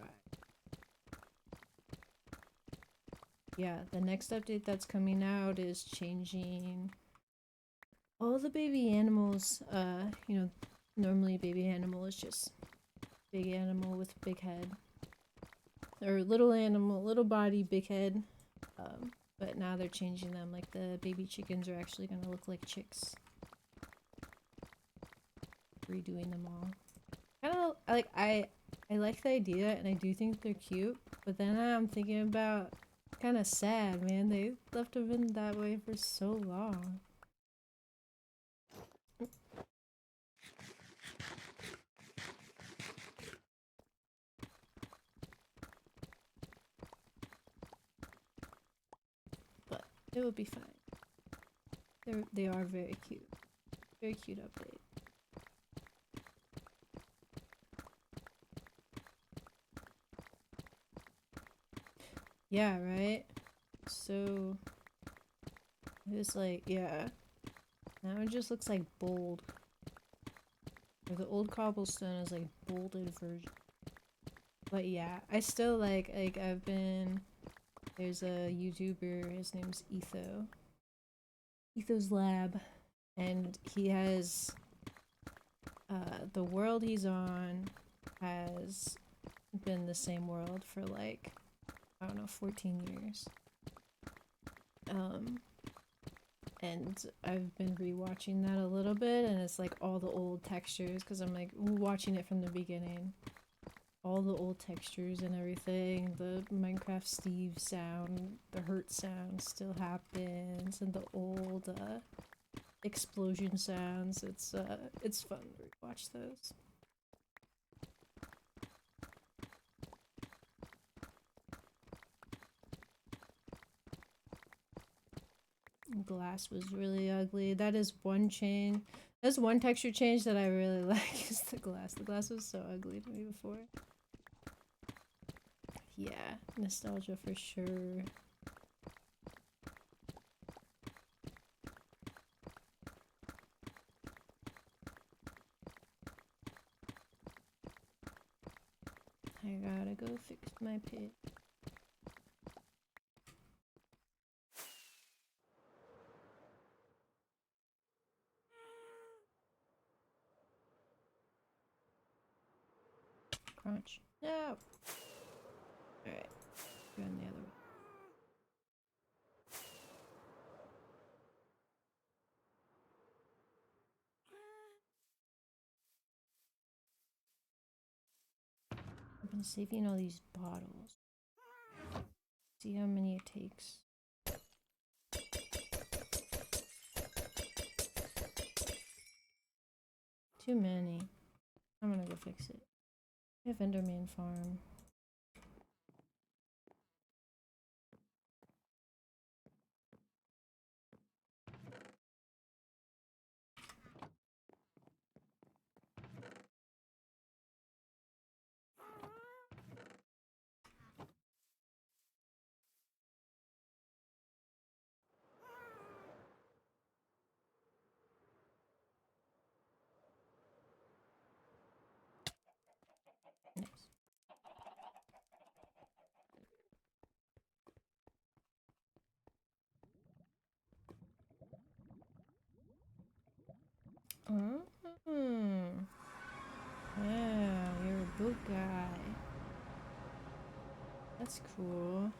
Yeah, the next update that's coming out is changing all the baby animals. You know, normally baby animal is just big animal with big head, or little animal, little body, big head. But now they're changing them. Like the baby chickens are actually gonna look like chicks. Redoing them all. Kind of like I like the idea and I do think they're cute, but then I'm thinking about, kind of sad, man. They left them in that way for so long. But it will be fine. They are very cute. Very cute update. Yeah, right? So it was like, yeah. Now it just looks like bold. The old cobblestone is like bolded version. But yeah, I still like I've been, there's a YouTuber, his name's Etho's Lab, and he has the world he's on has been the same world for like, I don't know, 14 years. And I've been rewatching that a little bit, and it's like all the old textures, because I'm like watching it from the beginning. All the old textures and everything, the Minecraft Steve sound, the hurt sound still happens, and the old explosion sounds. It's fun to rewatch those. Glass was really ugly. That is one change. That's one texture change that I really like, is the glass. The glass was so ugly to me before. Yeah, nostalgia for sure. I gotta go fix my pit. Crunch. No! Alright, going the other way. I've been saving all these bottles. See how many it takes. Too many. I'm gonna go fix it. I have Enderman farm. Nice. Mm. Yeah, you're a book guy. That's cool.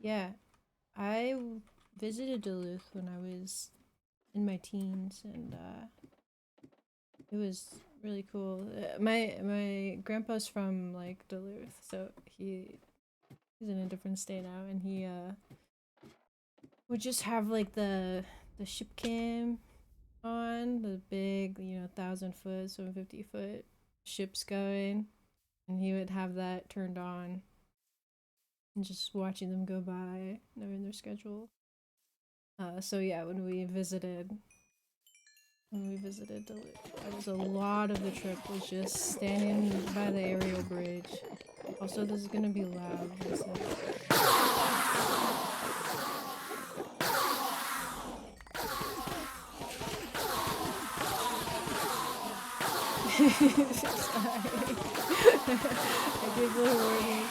Yeah, I visited Duluth when I was in my teens, and it was really cool. My grandpa's from like Duluth, so he's in a different state now, and he would just have like the ship cam on, the big, 1,000 foot, 750 foot ships going, and he would have that turned on and just watching them go by, knowing their schedule. So yeah, when we visited Duluth, that was a lot of the trip was just standing by the aerial bridge. Also, this is gonna be loud. Sorry. I gave the warning.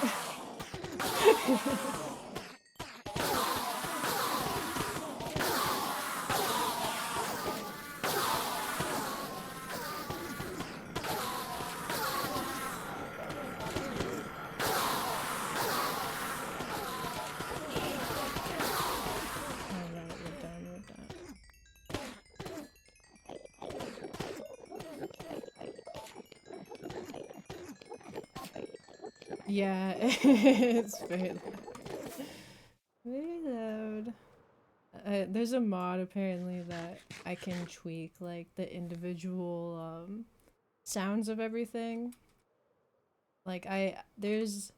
Yeah, it's very loud. Very loud. There's a mod apparently that I can tweak like the individual sounds of everything. Like there's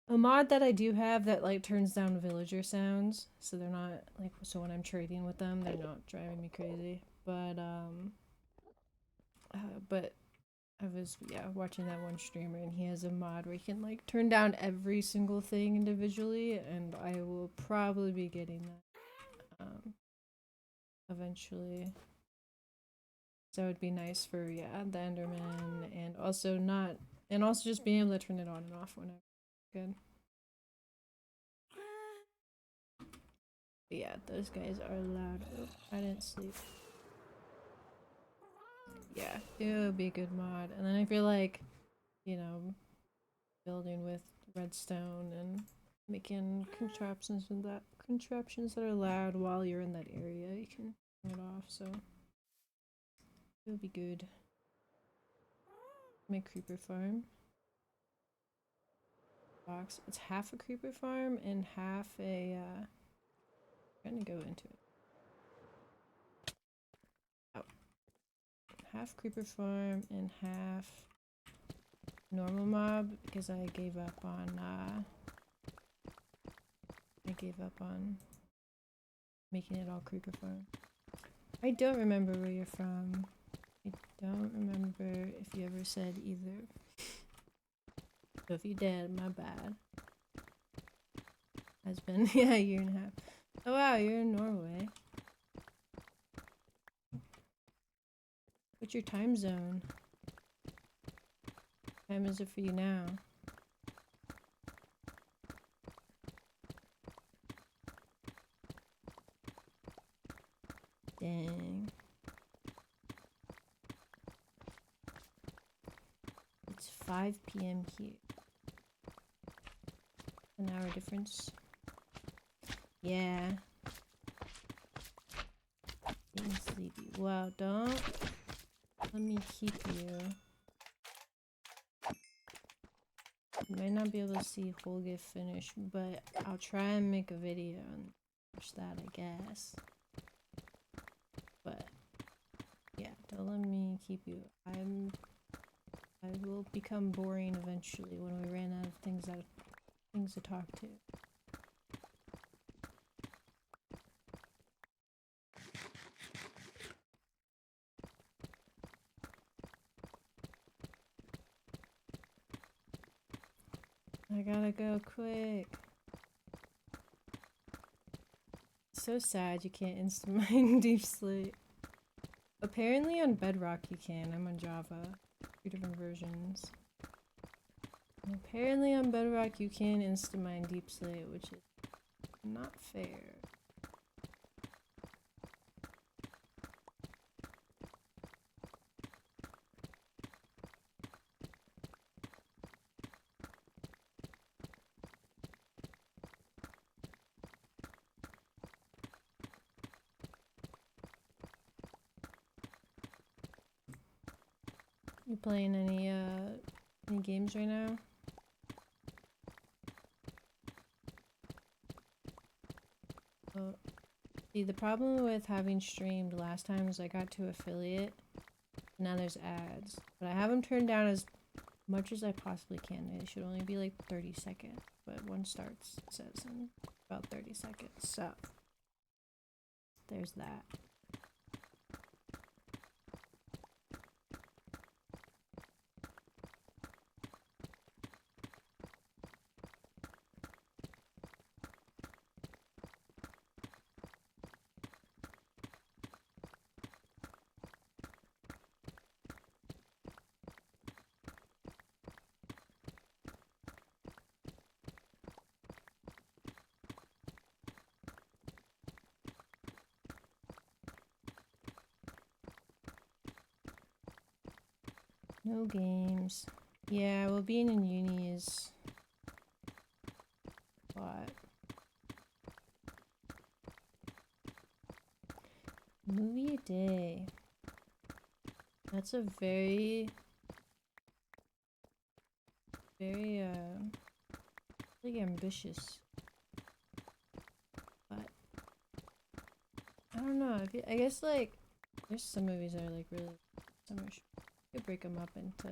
a mod that I do have that like turns down villager sounds, so they're not like, so when I'm trading with them, they're not driving me crazy. But I was, yeah, watching that one streamer, and he has a mod where he can like turn down every single thing individually, and I will probably be getting that eventually. So it'd be nice for, yeah, the Enderman, and also not, and also just being able to turn it on and off whenever. Good. But yeah, those guys are loud. Oh, I didn't sleep. Yeah, it would be a good mod. And then I feel like, you know, building with redstone and making contraptions that are loud while you're in that area, you can turn it off, so it would be good. Make creeper farm. Box. It's half a creeper farm and half a I'm gonna go into it. Oh. Half creeper farm and half normal mob because I gave up on making it all creeper farm. I don't remember where you're from. I don't remember if you ever said either. So if you did, my bad. Has been, yeah, a year and a half. Oh wow, you're in Norway. What's your time zone? What time is it for you now? Dang. It's 5 p.m. here. An hour difference. Yeah. Getting sleepy. Wow, don't let me keep you. You might not be able to see Holge finish, but I'll try and make a video and watch that, I guess. But yeah, don't let me keep you. I will become boring eventually when we ran out of things to talk to. I gotta go quick. So sad you can't instant mine Deep Slate. Apparently on Bedrock you can. I'm on Java. 2 different versions. And apparently on Bedrock you can instant mine Deep Slate, which is not fair. You playing any games right now? Oh, see, the problem with having streamed last time is I got to affiliate. Now there's ads, but I have them turned down as much as I possibly can. They should only be like 30 seconds, but one starts, it says, in about 30 seconds. So there's that. No games. Yeah, well, being in uni is a lot. Movie a day. That's a very, like ambitious. But I don't know. I guess like there's some movies that are like really summer. You could break them up into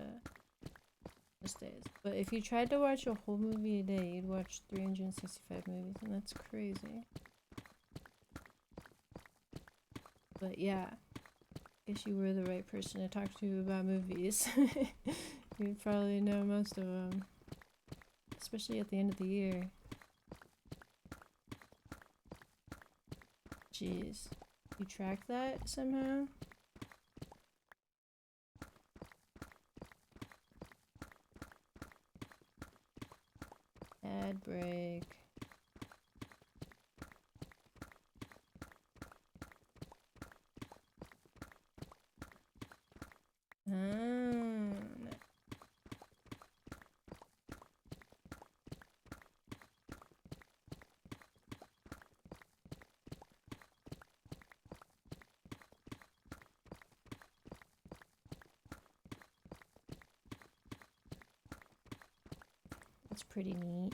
most days. But if you tried to watch a whole movie a day, you'd watch 365 movies, and that's crazy. But yeah, I guess you were the right person to talk to about movies. You'd probably know most of them, especially at the end of the year. Jeez, you track that somehow? Ad break. Ah, that's pretty neat.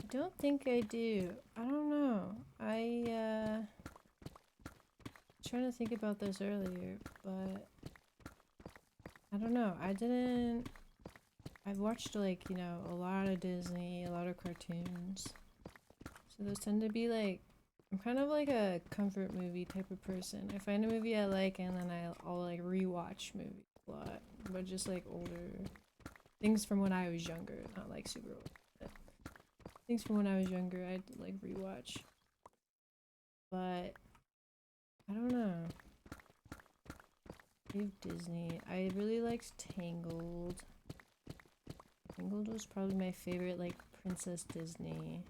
I don't think I do. I don't know. Trying to think about this earlier, but I don't know. I've watched like, you know, a lot of Disney, a lot of cartoons. So those tend to be like, I'm kind of like a comfort movie type of person. I find a movie I like and then I'll like rewatch movies a lot, but just like older things from when I was younger, not like super old. But things from when I was younger, I'd like rewatch. But I don't know. Disney. I really liked Tangled. Tangled was probably my favorite, like, Princess Disney.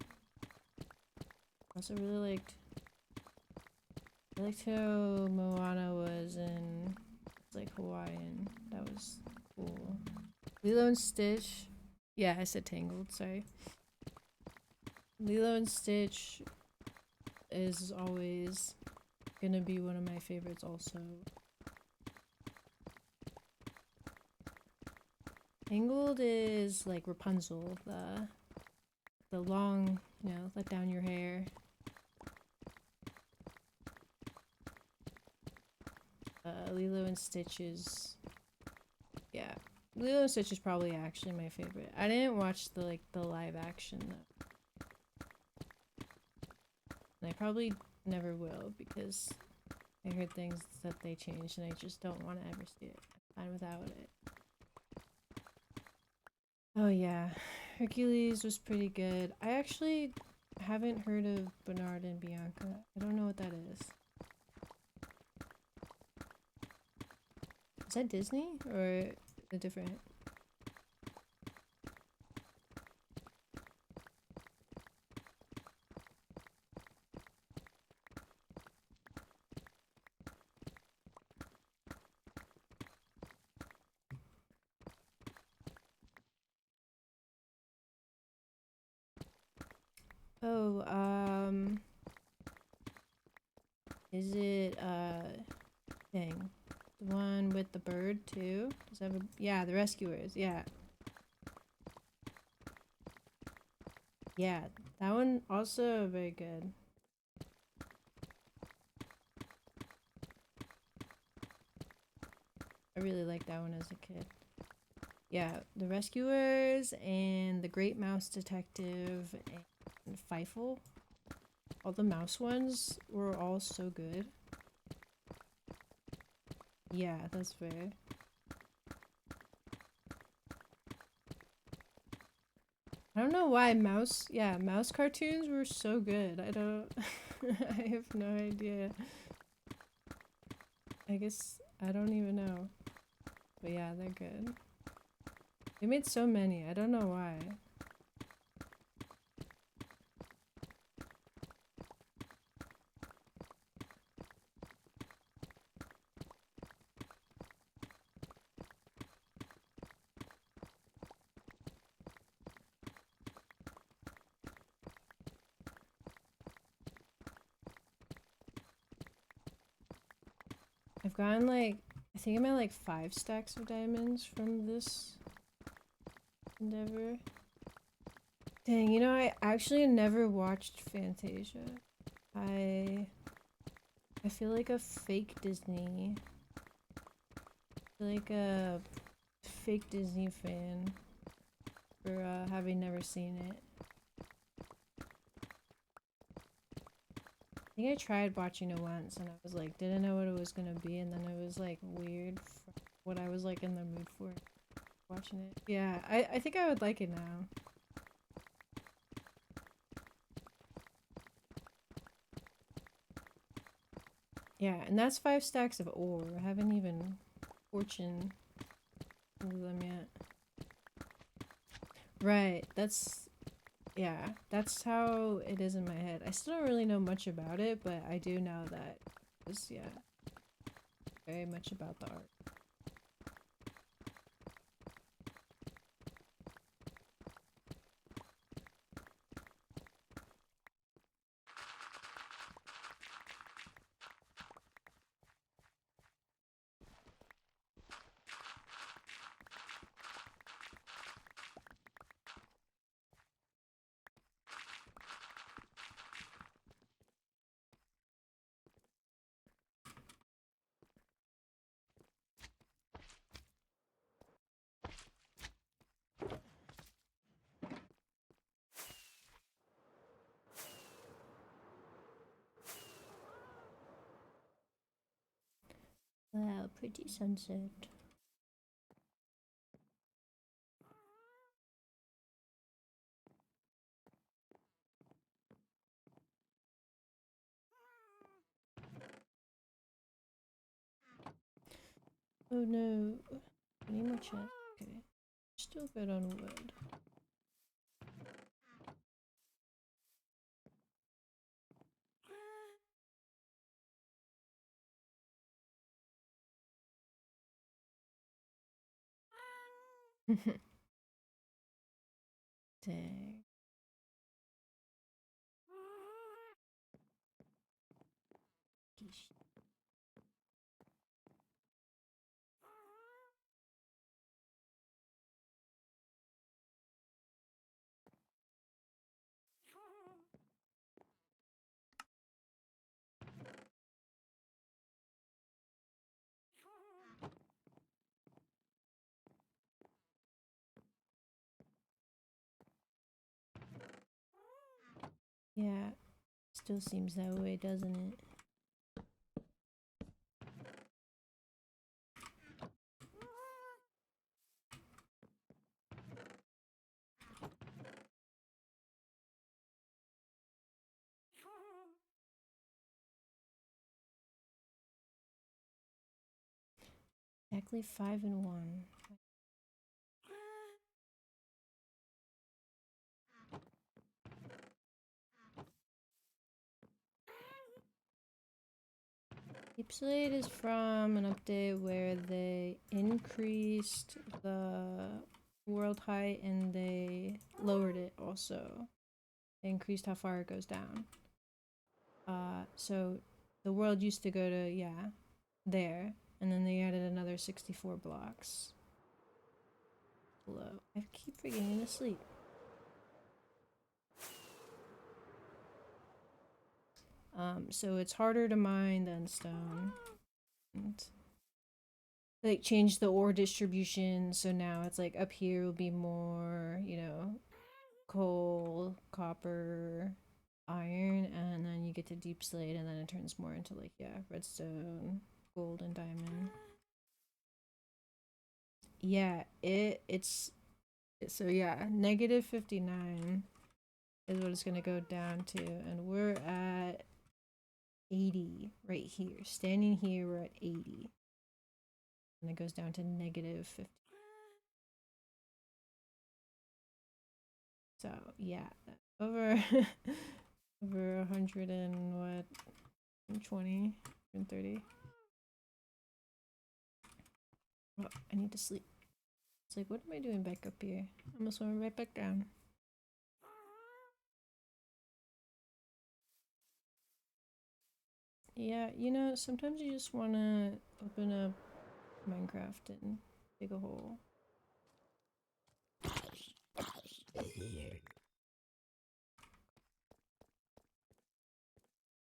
I also really I liked how Moana was in, like, Hawaiian. That was cool. Lilo and Stitch. Yeah, I said Tangled, sorry. Lilo and Stitch is always gonna be one of my favorites also. Tangled is like Rapunzel, the long, you know, let down your hair. Lilo and Stitch is, yeah, Lilo and Stitch is probably actually my favorite. I didn't watch the live action though, and I probably never will because I heard things that they changed and I just don't want to ever see it. I'm fine without it. Oh yeah, Hercules was pretty good. I actually haven't heard of Bernard and Bianca. I don't know what that is. Is that Disney or a different? Oh, is it, dang. The one with the bird, too? Does that have a, yeah, The Rescuers, yeah. Yeah, that one also very good. I really liked that one as a kid. Yeah, The Rescuers and The Great Mouse Detective and Feifel. All the mouse ones were all so good. Yeah, that's fair. I don't know why mouse cartoons were so good. I don't, I have no idea. I guess, I don't even know. But yeah, they're good. They made so many, I don't know why. I've gotten like, I think I'm at like 5 stacks of diamonds from this endeavor. Dang, you know, I actually never watched Fantasia. I feel like a fake Disney. I feel like a fake Disney fan for having never seen it. I think I tried watching it once and I was like, didn't know what it was gonna be, and then it was like weird for what I was like in the mood for. watching it. Yeah, I think I would like it now. Yeah, and that's 5 stacks of ore. I haven't even fortune them yet. Right, yeah, that's how it is in my head. I still don't really know much about it, but I do know that it's, yeah, very much about the art. Wow, pretty sunset. Oh no. I need more chest. Okay. Still good on wood. Dang. Geesh. Yeah, still seems that way, doesn't it? Exactly 5 and 1. Deepslate is from an update where they increased the world height and they lowered it also. They increased how far it goes down. So the world used to go to, yeah, there, and then they added another 64 blocks below. I keep forgetting to sleep. So it's harder to mine than stone. And like change the ore distribution, so now it's like up here will be more, you know, coal, copper, iron, and then you get to deep slate, and then it turns more into like, yeah, redstone, gold, and diamond. Yeah, it's so yeah, negative 59 is what it's gonna go down to, and we're at 80 right here. Standing here, we're at 80, and it goes down to negative 50. So yeah, over over 100 and what, 20 and 30. Oh, I need to sleep. It's like, what am I doing back up here? I'm gonna swim right back down. Yeah, you know, sometimes you just wanna open up Minecraft and dig a hole.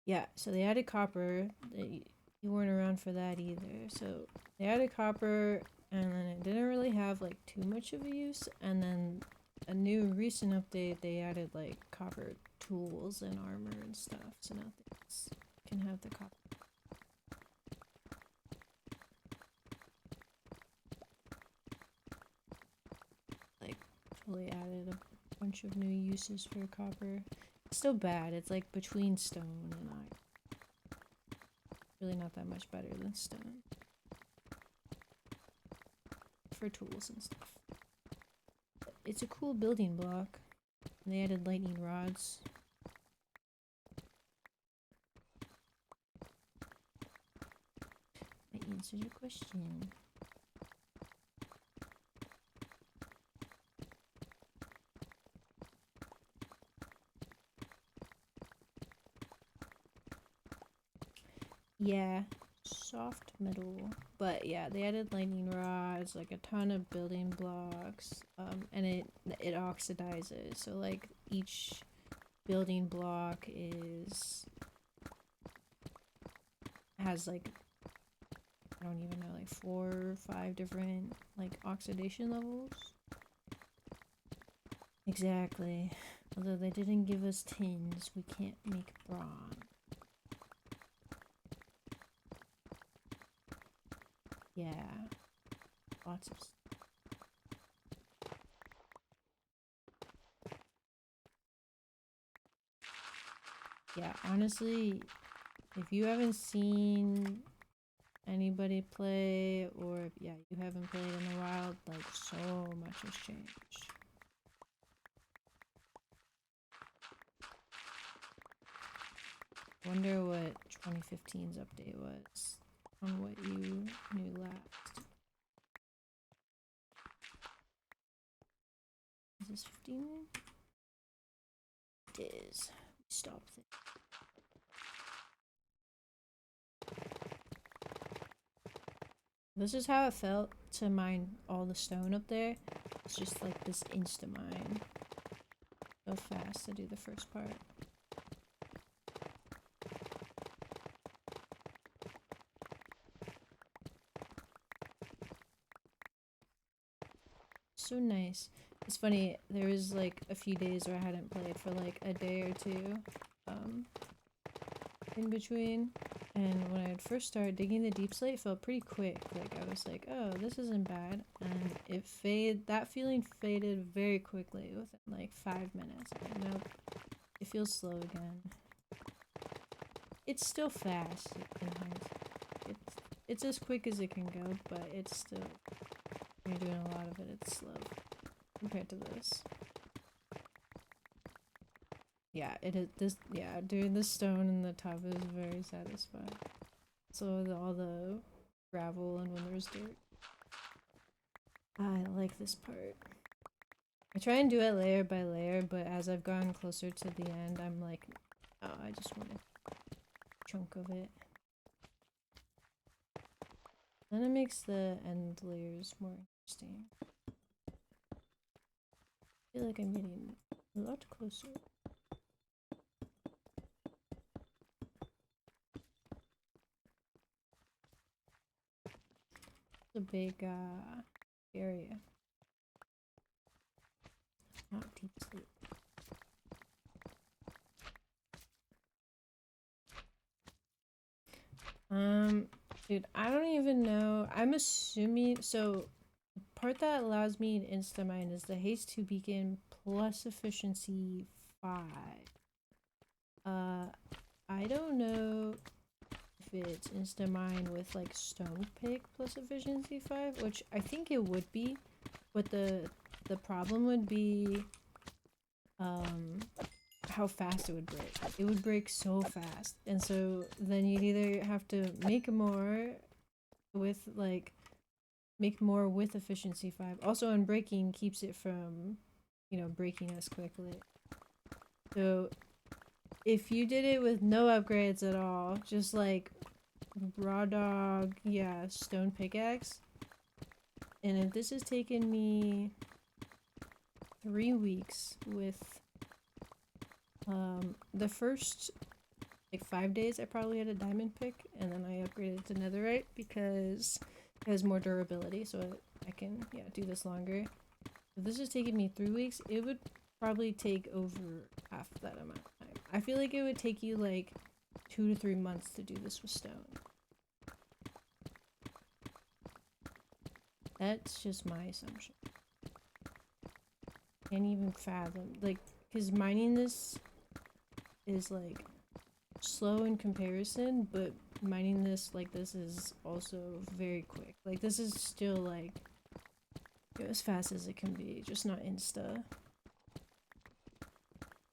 Yeah, so they added copper. You weren't around for that either. So they added copper, and then it didn't really have like too much of a use. And then a new recent update, they added like copper tools and armor and stuff. So now things can have the copper. bunch of new uses for copper. It's still bad. It's like between stone and iron. Really not that much better than stone. For tools and stuff. It's a cool building block. And they added lightning rods. I answered your question. Yeah, soft metal. But yeah, they added lightning rods, like a ton of building blocks, and it oxidizes. So like each building block has like, I don't even know, like 4 or 5 different like oxidation levels. Exactly. Although they didn't give us tins, we can't make bronze. Yeah. Lots of stuff. Yeah, honestly, if you haven't seen anybody play, or if, yeah, you haven't played in a while, like so much has changed. Wonder what 2015's update was on what you knew last. Is this 15? It is. Stop it. This is how it felt to mine all the stone up there. It's just like this insta mine. So fast to do the first part. So nice. It's funny, there was like a few days where I hadn't played for like a day or two in between, and when I would first start digging the deep slate, it felt pretty quick. Like I was like, oh, this isn't bad, and that feeling faded very quickly within like 5 minutes. Like, nope, it feels slow again. It's still fast in hindsight. It's as quick as it can go, but it's still, when you're doing a lot of it, it's slow compared to this. Yeah, it is this. Yeah, doing the stone in the tub is very satisfying. So all the gravel and when there's dirt. I like this part. I try and do it layer by layer, but as I've gotten closer to the end, I'm like, oh, I just want a chunk of it. Then it makes the end layers more interesting. I feel like I'm getting a lot closer. It's a big area. Not deep sleep. Dude, I don't even know. I'm assuming, so the part that allows me to insta-mine is the haste 2 beacon plus efficiency 5. I don't know if it's insta-mine with like stone pick plus efficiency 5, which I think it would be, but the problem would be how fast it would break. It would break so fast, and so then you'd either have to make more with efficiency 5. Also, unbreaking keeps it from, breaking as quickly. So if you did it with no upgrades at all, just like raw dog, yeah, stone pickaxe, and if this has taken me 3 weeks with the first like 5 days I probably had a diamond pick, and then I upgraded to netherite because it has more durability, so I can do this longer. If this is taking me 3 weeks, it would probably take over half that amount of time. I feel like it would take you like 2 to 3 months to do this with stone. That's just my assumption. Can't even fathom. Like, because mining this is like slow in comparison, but mining this like this is also very quick. Like, this is still like as fast as it can be, just not insta.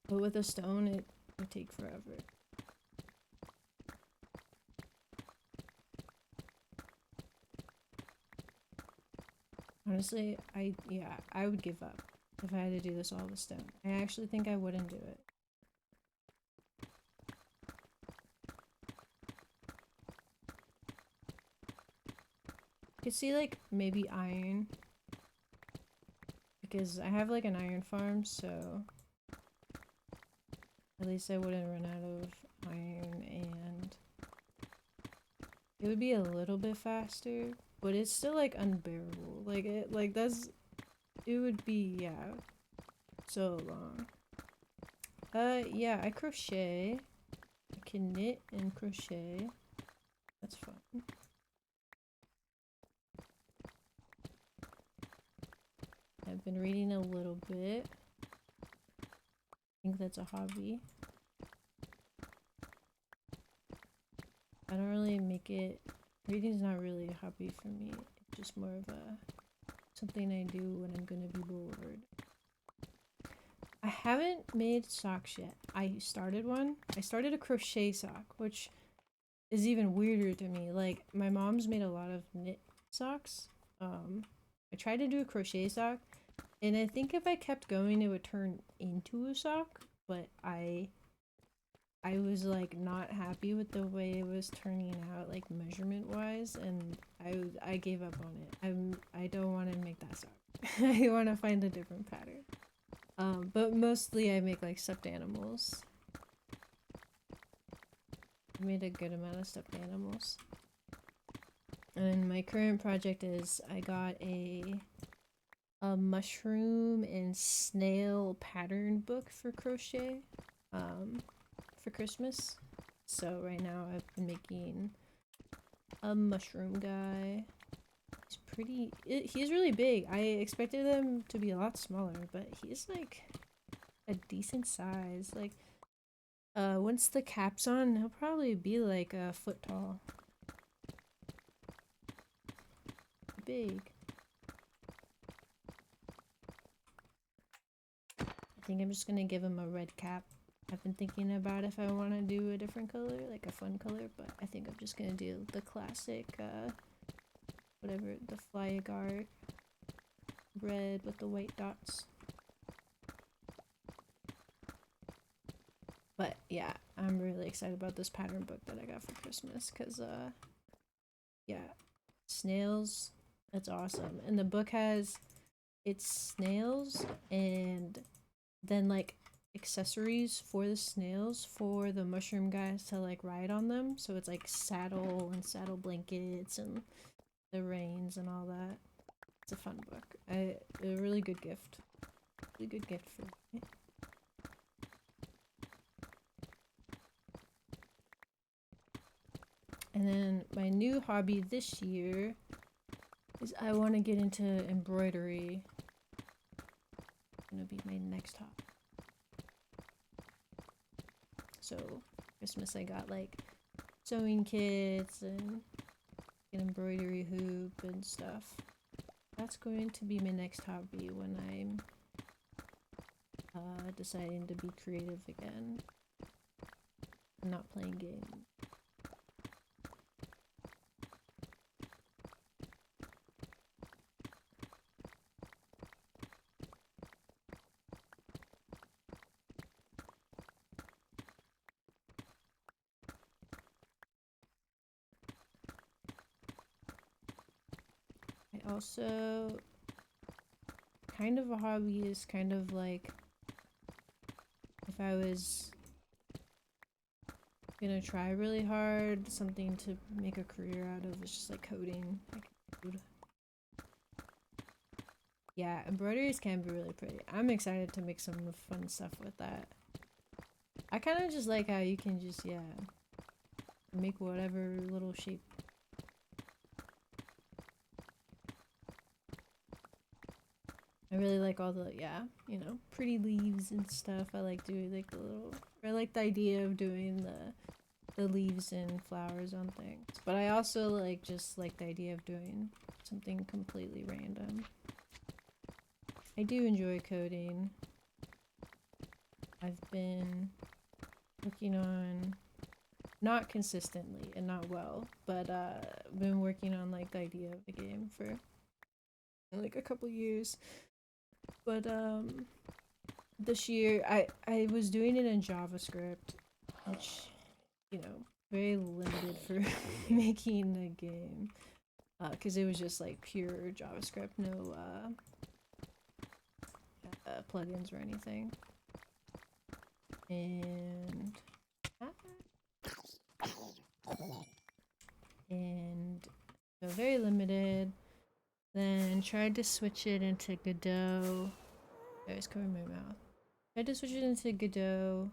But with a stone, it would take forever. Honestly, I would give up if I had to do this all with stone. I actually think I wouldn't do it. I could see like maybe iron, because I have like an iron farm, so at least I wouldn't run out of iron, and it would be a little bit faster, but it's still like unbearable. Like it would be, yeah, so long. Yeah, I crochet. I can knit and crochet. That's fun. I've been reading a little bit. I think that's a hobby. I don't really make it. Reading's not really a hobby for me. It's just more of something I do when I'm gonna be bored. I haven't made socks yet. I started one. I started a crochet sock, which is even weirder to me. Like, my mom's made a lot of knit socks. I tried to do a crochet sock, and I think if I kept going, it would turn into a sock, but I was like not happy with the way it was turning out, like measurement wise, and I gave up on it. I don't want to make that sock. I want to find a different pattern. But mostly I make like stuffed animals. I made a good amount of stuffed animals. And my current project is I got a mushroom and snail pattern book for crochet for Christmas. So right now I've been making a mushroom guy. He's really big. I expected him to be a lot smaller, but he's like a decent size. Like, once the cap's on, he'll probably be like a foot tall. Big. I think I'm just gonna give him a red cap. I've been thinking about if I want to do a different color, like a fun color, but I think I'm just gonna do the classic, whatever, the Flyagard red with the white dots. But yeah, I'm really excited about this pattern book that I got for Christmas, because yeah, snails, that's awesome. And the book it's snails and then like accessories for the snails for the mushroom guys to like ride on them. So it's like saddle and saddle blankets and the reins and all that. It's a fun book. A really good gift. Really good gift for me. And then my new hobby this year is I want to get into embroidery. It's gonna be my next hobby. So Christmas I got like sewing kits and an embroidery hoop and stuff. That's going to be my next hobby when I'm deciding to be creative again. I'm not playing games. I also, kind of a hobby is kind of like if I was gonna try really hard, something to make a career out of is just like coding. Like code. Yeah, embroideries can be really pretty. I'm excited to make some fun stuff with that. I kind of just like how you can just, yeah, make whatever little shape. I really like all the, yeah, you know, pretty leaves and stuff. I like doing like the little, I like the idea of doing the leaves and flowers on things. But I also like just like the idea of doing something completely random. I do enjoy coding. I've been working on, not consistently and not well, but been working on like the idea of the game for like a couple years. But this year I was doing it in JavaScript, which, you know, very limited for making a game. Because it was just like pure JavaScript, no plugins or anything. And and so very limited. Then tried to switch it into Godot. I was covering my mouth. Tried to switch it into Godot.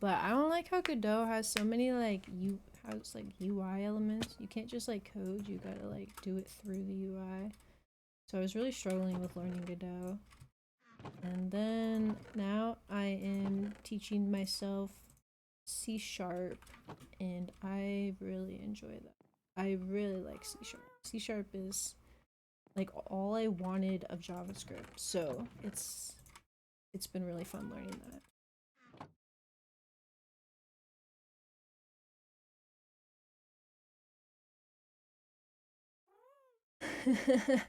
But I don't like how Godot has so many like has like UI elements. You can't just like code, you gotta like do it through the UI. So I was really struggling with learning Godot. And then now I am teaching myself C Sharp, and I really enjoy that. I really like C Sharp. C Sharp is like all I wanted of JavaScript, so it's been really fun learning that.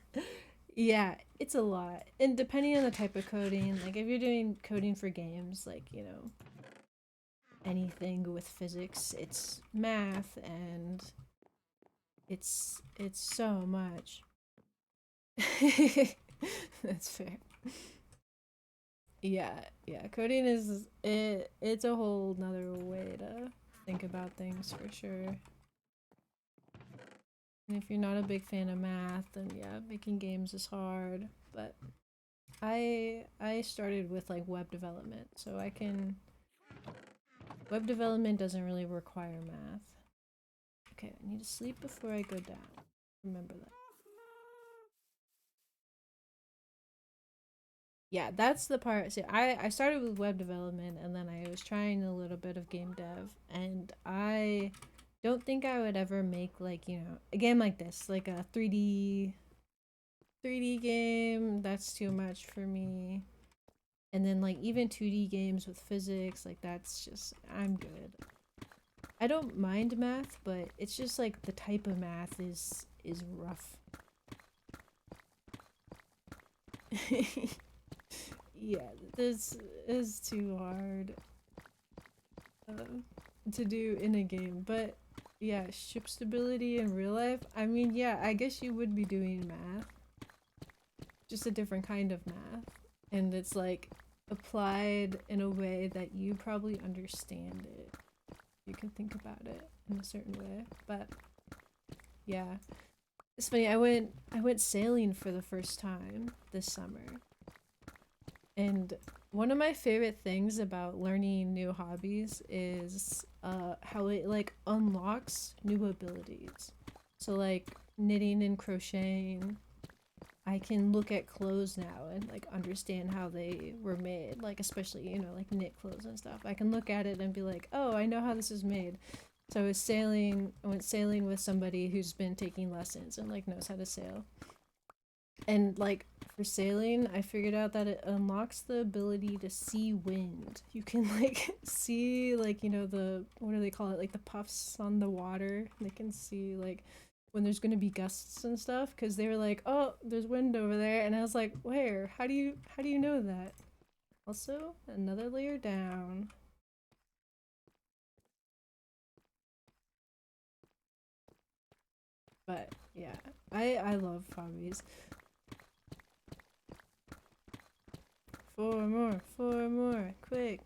Yeah, it's a lot. And depending on the type of coding, like if you're doing coding for games, like, you know, anything with physics, it's math and it's so much. That's fair. Yeah, yeah. Coding is it's a whole nother way to think about things for sure. And if you're not a big fan of math, then yeah, making games is hard. But I started with like web development, so I can web development doesn't really require math. Okay, I need to sleep before I go down. Remember that. Yeah, that's the part. See, I started with web development and then I was trying a little bit of game dev, and I don't think I would ever make like, you know, a game like this, like a 3D game. That's too much for me. And then like even 2D games with physics, like that's just I'm good. I don't mind math, but it's just like the type of math is rough. Yeah, this is too hard to do in a game. But yeah, ship stability in real life. I mean, yeah, I guess you would be doing math, just a different kind of math, and it's like applied in a way that you probably understand it. You can think about it in a certain way. But yeah, it's funny. I went sailing for the first time this summer, and one of my favorite things about learning new hobbies is how it like unlocks new abilities. So like knitting and crocheting, I can look at clothes now and like understand how they were made, like especially, you know, like knit clothes and stuff. I can look at it and be like, "Oh, I know how this is made." So I went sailing with somebody who's been taking lessons and like knows how to sail. And like for sailing, I figured out that it unlocks the ability to see wind. You can like see like, you know, the what do they call it? Like the puffs on the water. They can see like when there's going to be gusts and stuff, cuz they were like, "Oh, there's wind over there." And I was like, "Where? How do you know that?" Also, another layer down. But yeah, I love hobbies. Four more, quick.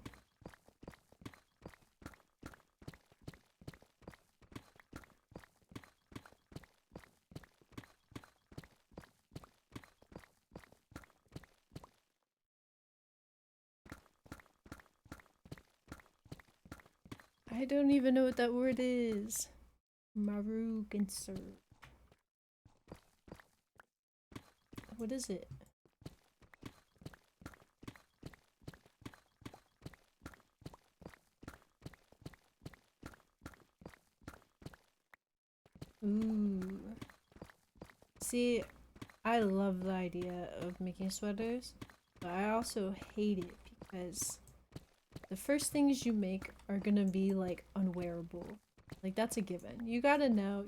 I don't even know what that word is. Maruganser. What is it? Ooh. See, I love the idea of making sweaters, but I also hate it because the first things you make are gonna be like unwearable. Like that's a given. You gotta know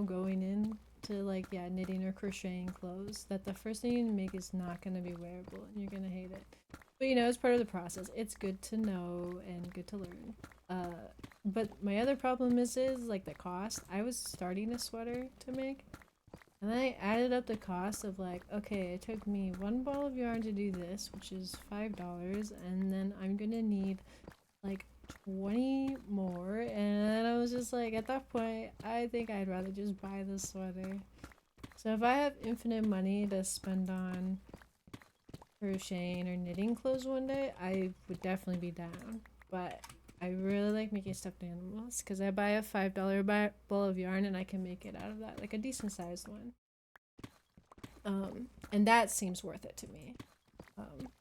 going in to like, yeah, knitting or crocheting clothes that the first thing you make is not gonna be wearable and you're gonna hate it. But you know, it's part of the process. It's good to know and good to learn. But my other problem is like the cost. I was starting a sweater to make, and then I added up the cost of like, okay, it took me one ball of yarn to do this, which is $5, and then I'm gonna need like 20 more, and I was just like, at that point, I think I'd rather just buy the sweater. So if I have infinite money to spend on crocheting or knitting clothes one day, I would definitely be down. But I really like making stuffed animals because I buy a $5 ball of yarn and I can make it out of that, like a decent sized one. And that seems worth it to me.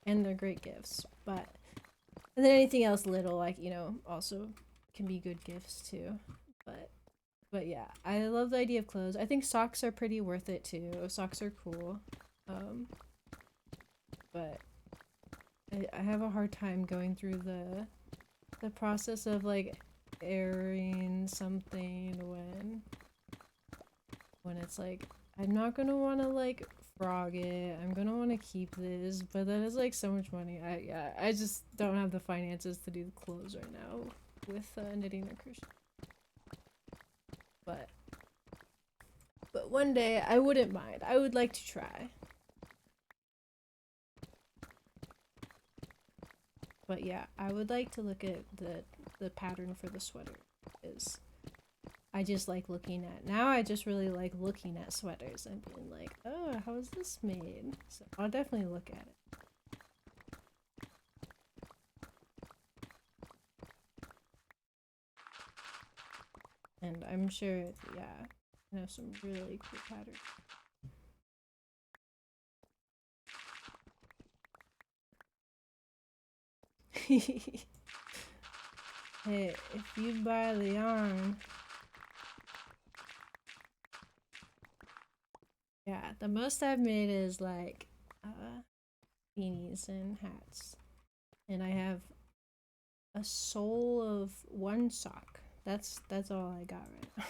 And they're great gifts. And then anything else little, like, you know, also can be good gifts too. But yeah, I love the idea of clothes. I think socks are pretty worth it too. Socks are cool. But I have a hard time going through the process of like airing something when it's like I'm not gonna want to like frog it. I'm gonna want to keep this, but then it's like so much money. I just don't have the finances to do the clothes right now with knitting or crochet. But one day I wouldn't mind. I would like to try. But yeah, I would like to look at the pattern for the sweater. Is I just like looking at now. I just really like looking at sweaters and being like, oh, how is this made? So I'll definitely look at it. And I'm sure, yeah, I know some really cool patterns. Hey, if you buy the yarn, yeah, the most I've made is like beanies and hats, and I have a sole of one sock. That's all I got right now.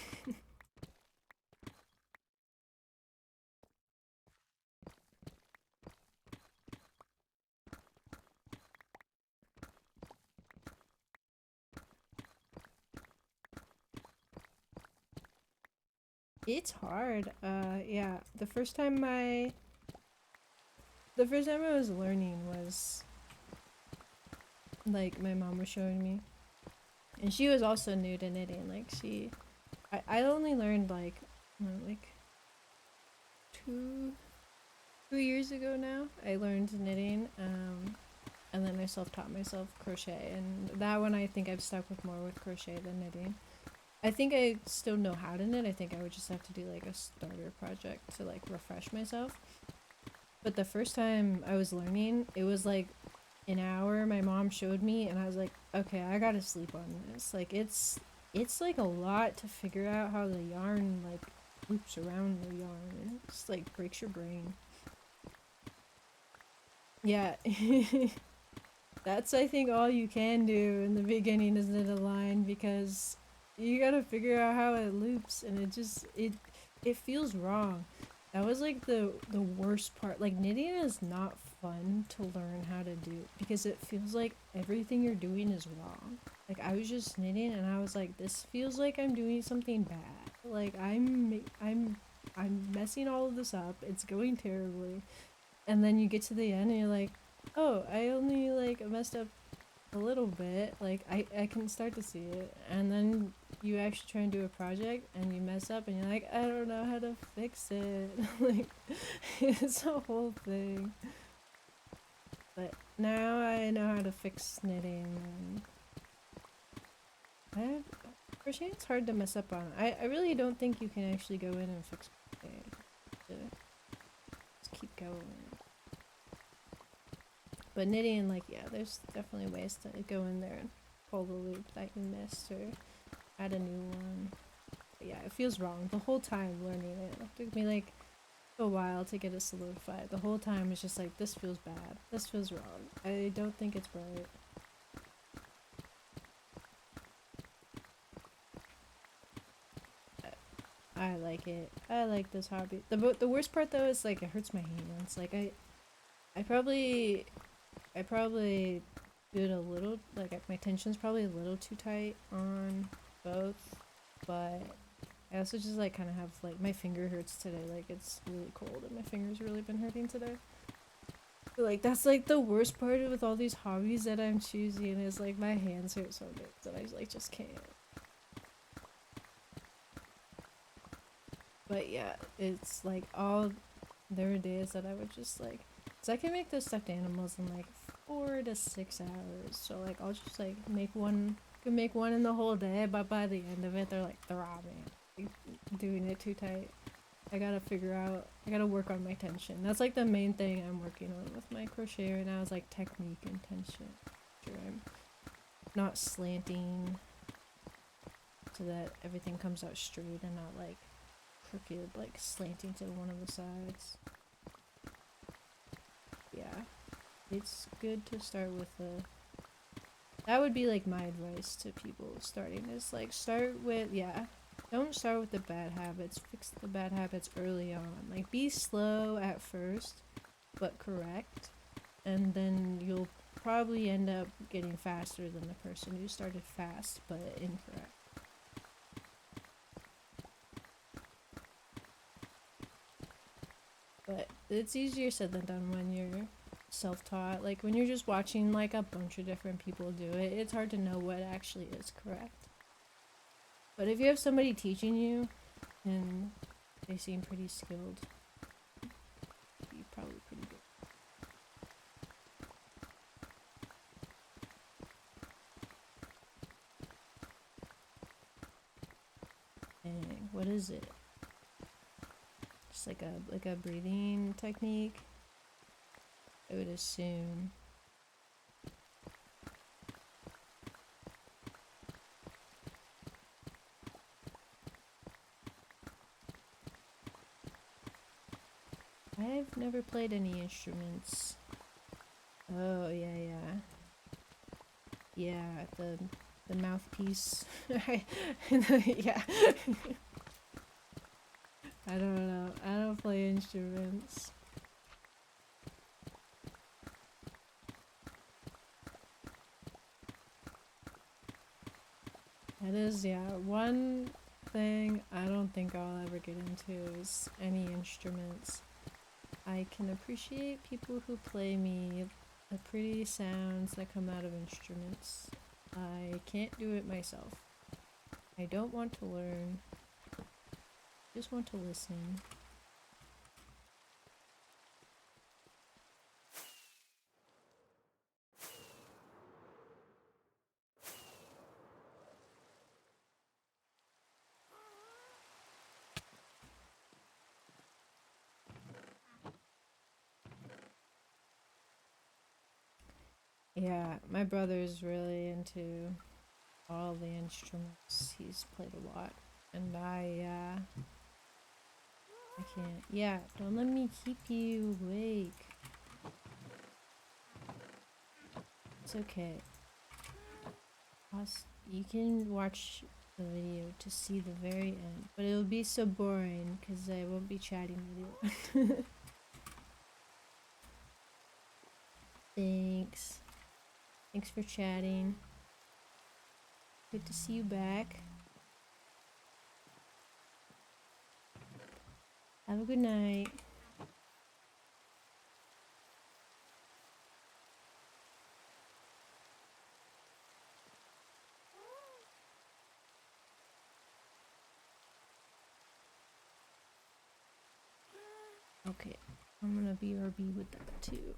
It's hard. Yeah. The first time I was learning was like my mom was showing me, and she was also new to knitting. I only learned like 2 years ago now. I learned knitting, and then I self-taught myself crochet, and that one I think I've stuck with more with crochet than knitting. I think I still know how to knit. I think I would just have to do like a starter project to like refresh myself. But the first time I was learning, it was like an hour my mom showed me and I was like, okay, I gotta sleep on this. Like it's like a lot to figure out how the yarn like loops around the yarn and it just like breaks your brain. Yeah. That's I think all you can do in the beginning is knit a line because you gotta figure out how it loops and it feels wrong. That was like the worst part. Like knitting is not fun to learn how to do because it feels like everything you're doing is wrong. Like I was just knitting and I was like, this feels like I'm doing something bad. Like I'm messing all of this up. It's going terribly. And then you get to the end and you're like, oh, I only like messed up a little bit. Like I can start to see it. And then you actually try and do a project and you mess up and you're like, I don't know how to fix it. Like it's a whole thing. But now I know how to fix knitting and crocheting's hard to mess up on. I really don't think you can actually go in and fix crocheting. Just keep go in. But knitting, like, yeah, there's definitely ways to go in there and pull the loop that you missed or add a new one. But yeah, it feels wrong the whole time learning it. It took me like a while to get it solidified. The whole time it's just like, this feels bad. This feels wrong. I don't think it's right. I like it. I like this hobby. The worst part though is like it hurts my hands. Like I probably do it a little, like my tension's probably a little too tight on both, but I also just like kind of have like my finger hurts today. Like it's really cold and my finger's really been hurting today. But, like that's like the worst part with all these hobbies that I'm choosing is like my hands hurt so bad that I like just can't. But yeah, it's like all there were days that I would just like, cause I can make those stuffed animals in like 4 to 6 hours. So like I'll just like make one, can make one in the whole day, but by the end of it they're like throbbing, like, doing it too tight. I gotta work on my tension. That's like the main thing I'm working on with my crochet right now is like technique and tension. Sure, I'm not slanting so that everything comes out straight and not like crooked, like slanting to one of the sides. Yeah, it's good to start with a, that would be like my advice to people starting is like start with, yeah, don't start with the bad habits, fix the bad habits early on. Like be slow at first but correct, and then you'll probably end up getting faster than the person who started fast but incorrect. But it's easier said than done when you're self-taught. Like when you're just watching like a bunch of different people do it, it's hard to know what actually is correct. But if you have somebody teaching you and they seem pretty skilled, you're probably pretty good. Dang, what is it? Just like a breathing technique, I would assume. I've never played any instruments. Oh yeah. Yeah, the mouthpiece. Yeah. I don't know. I don't play instruments. That is, yeah, one thing I don't think I'll ever get into is any instruments. I can appreciate people who play me the pretty sounds that come out of instruments. I can't do it myself. I don't want to learn. I just want to listen. Yeah, my brother's really into all the instruments. He's played a lot. And I can't. Yeah, don't let me keep you awake. It's okay. You can watch the video to see the very end, but it'll be so boring because I won't be chatting with you. Thanks. Thanks for chatting. Good to see you back. Have a good night. Okay, I'm gonna BRB with that too.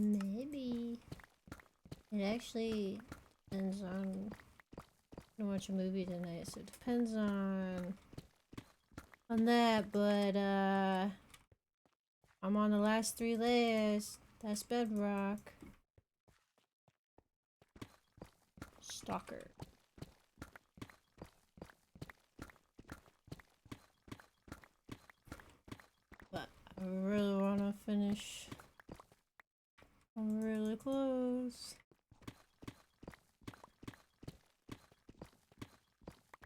Maybe. It actually depends on. I'm gonna watch a movie tonight, so it depends on that. But I'm on the last 3 layers. That's bedrock. Stalker. But I really want to finish. I'm really close.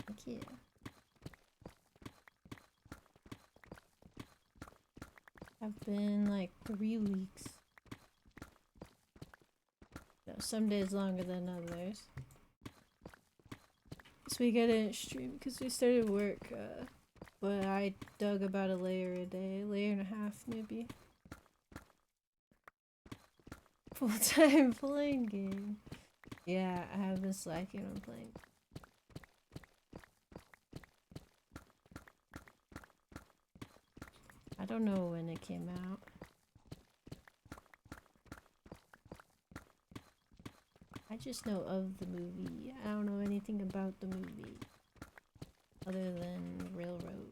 Thank you. I've been like 3 weeks. No, some days longer than others. This week I didn't stream because we started work, but I dug about a layer a day, layer and a half maybe. Full time playing game. Yeah, I have been slacking on playing. I don't know when it came out. I just know of the movie. I don't know anything about the movie other than Railroad.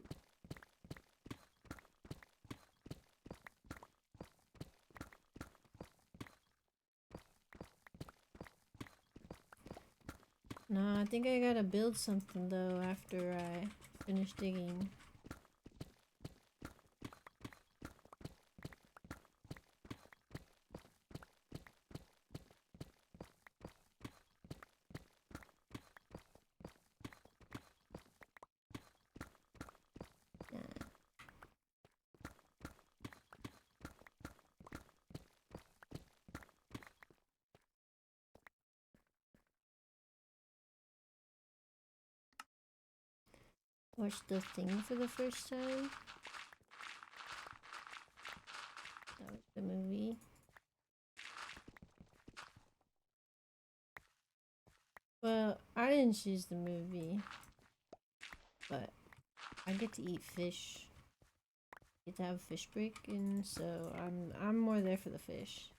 No, I think I gotta build something though after I finish digging. Watched The Thing for the first time. That was the movie. Well, I didn't choose the movie, but I get to eat fish. Get to have a fish break, and so I'm more there for the fish.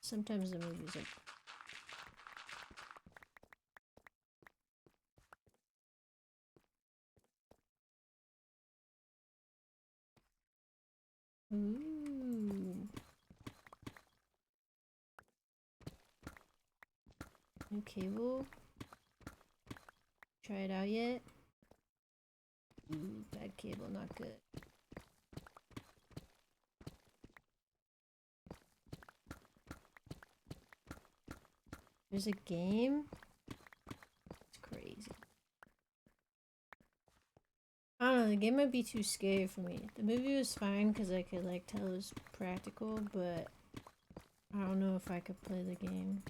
Sometimes the movies are. Ooh. New cable. Try it out yet? Ooh, bad cable, not good. There's a game? It's crazy. I don't know, the game might be too scary for me. The movie was fine because I could like tell it was practical, but I don't know if I could play the game.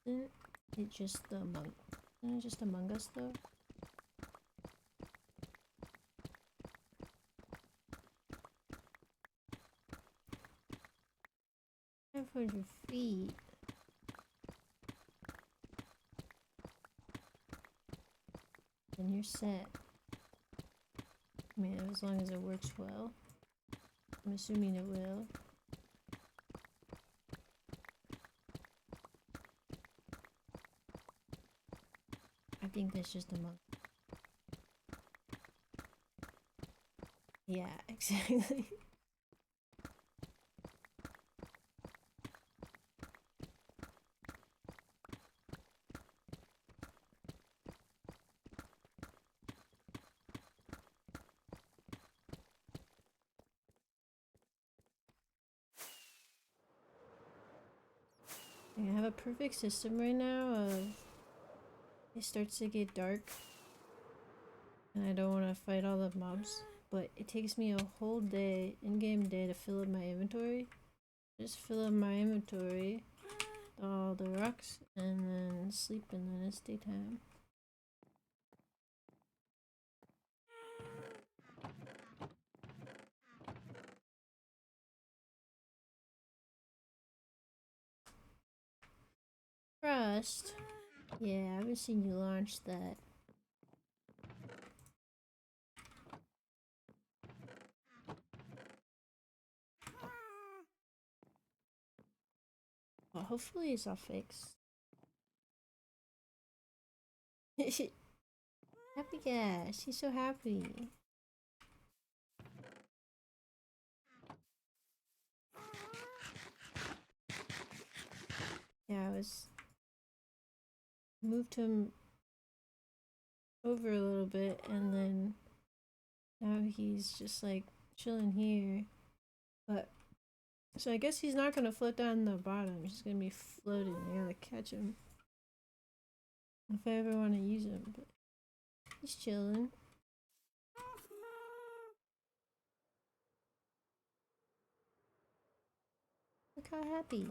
Isn't it just isn't it just Among Us though? 500 feet. Then you're set. I mean, as long as it works well. I'm assuming it will. I think that's just a monk. Yeah, exactly. I have a perfect system right now of it starts to get dark and I don't want to fight all the mobs, but it takes me a whole day, in-game day, to fill up my inventory. Just fill up my inventory, all the rocks, and then sleep, and then it's daytime. Trust. Yeah, I haven't seen you launch that. Well, hopefully it's all fixed. Happy gas. She's so happy. Yeah, I was moved him over a little bit, and then now he's just like chilling here. But so I guess he's not gonna float down the bottom. He's gonna be floating. I gotta catch him if I ever want to use him. But he's chilling. Look how happy.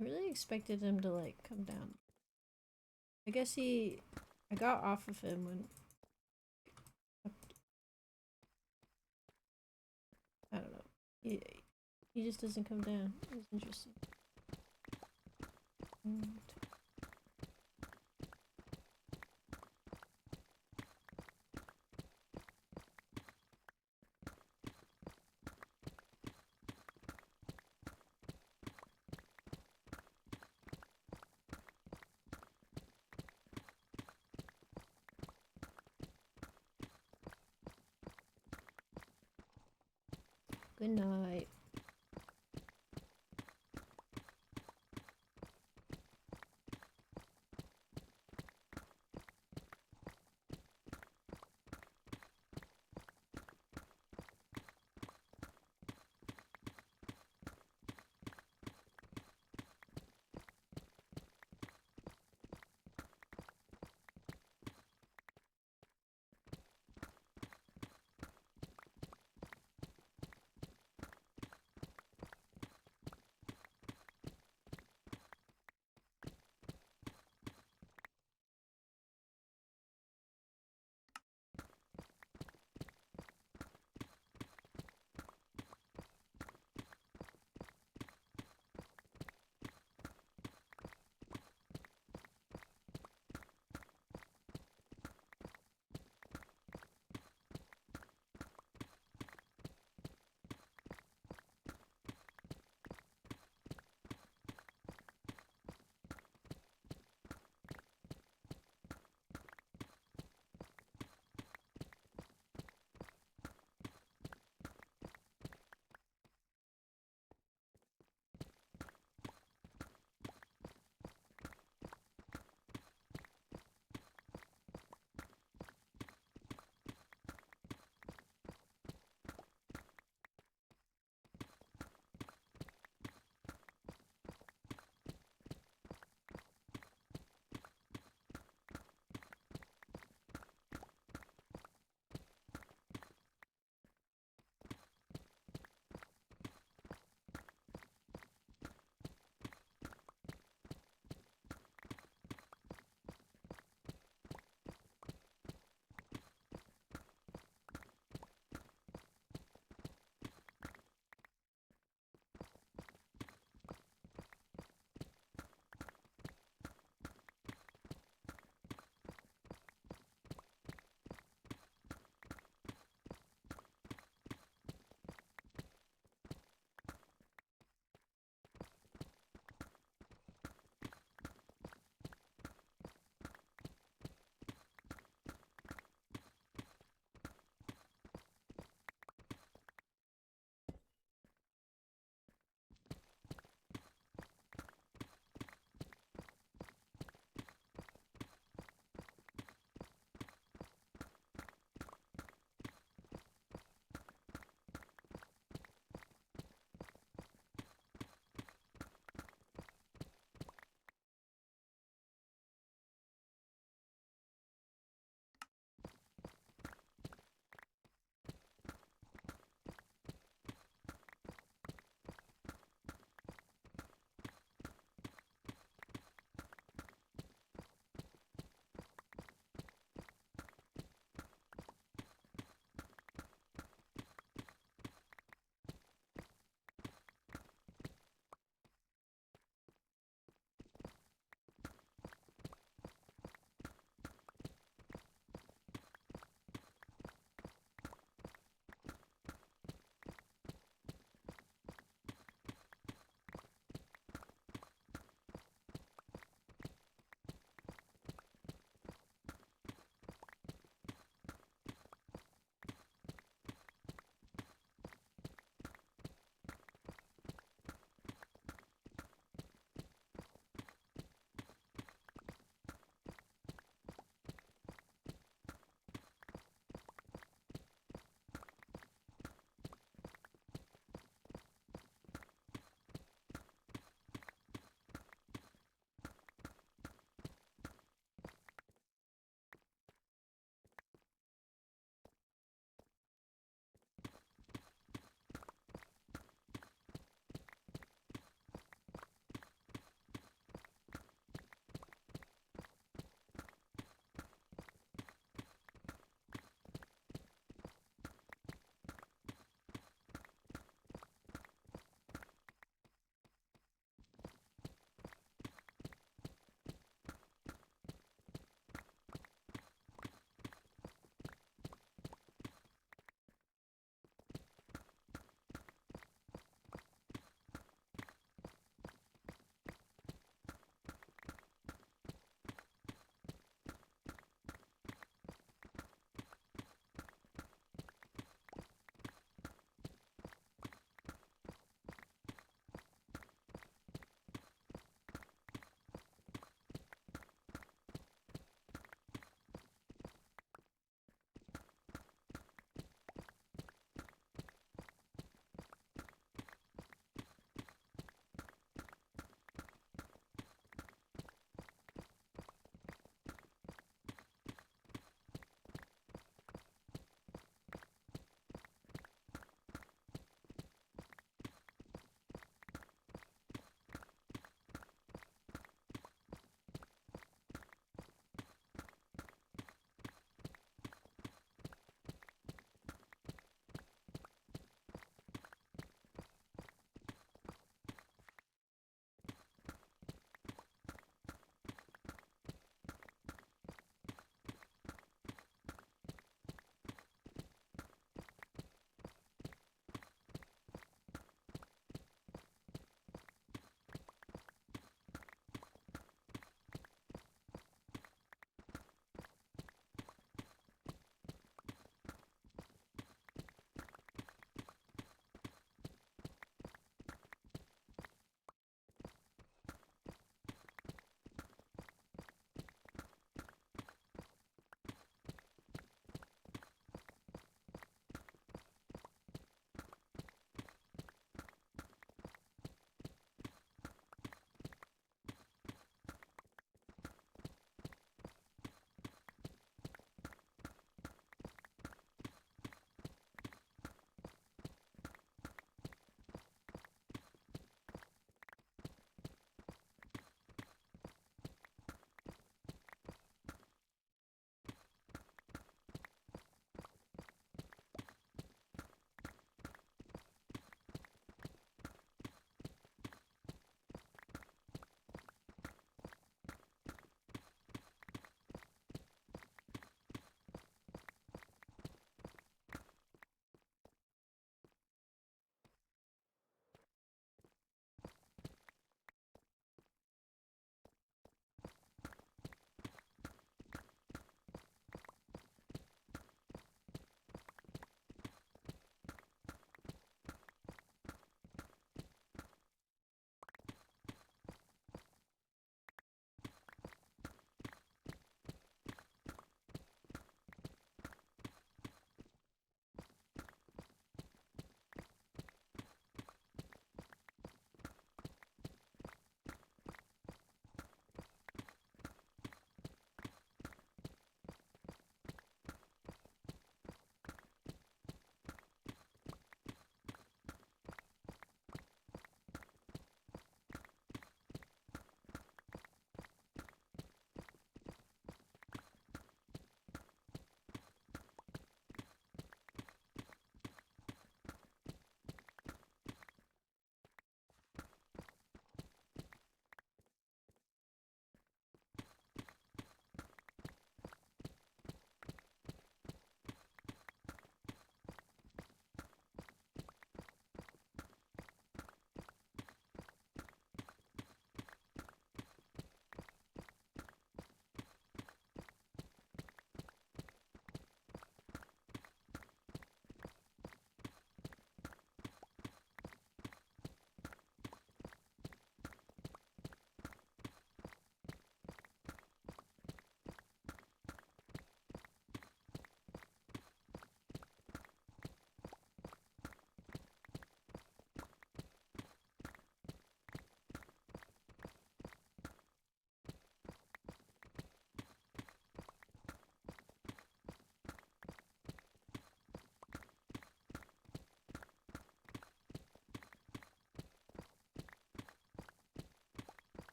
I really expected him to like come down. I guess I got off of him when I don't know. He just doesn't come down. It's interesting. And good night.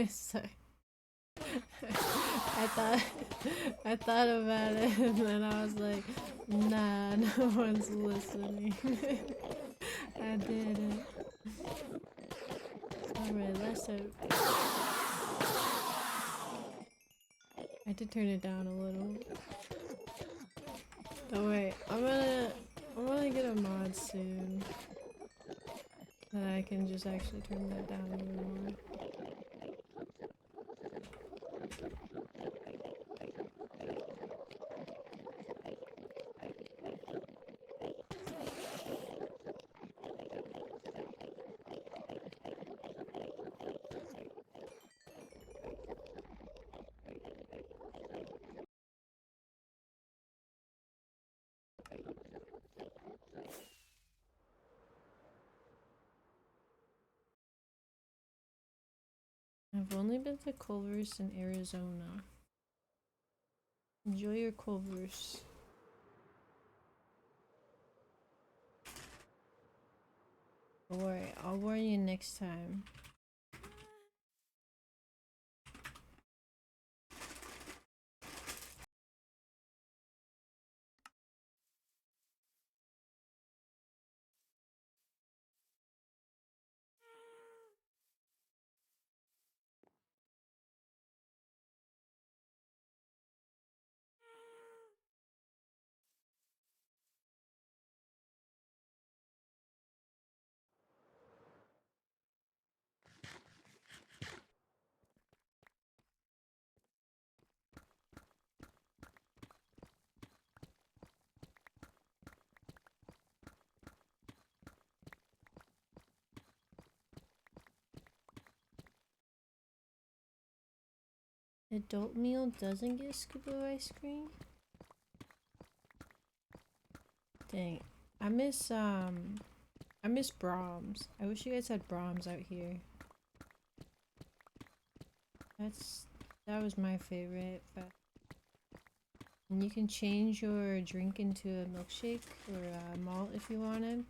Sorry. I thought about it and then I was like, nah, no one's listening. I did it. Alright, let's I did turn it down a little. Oh wait, I'm gonna get a mod soon. Then I can just actually turn that down a little more. I've only been to Culver's in Arizona. Enjoy your Culver's. Don't worry, I'll warn you next time. Adult meal doesn't get scoop of ice cream? Dang. I miss Brahms. I wish you guys had Brahms out here. That was my favorite, but and you can change your drink into a milkshake or a malt if you wanted.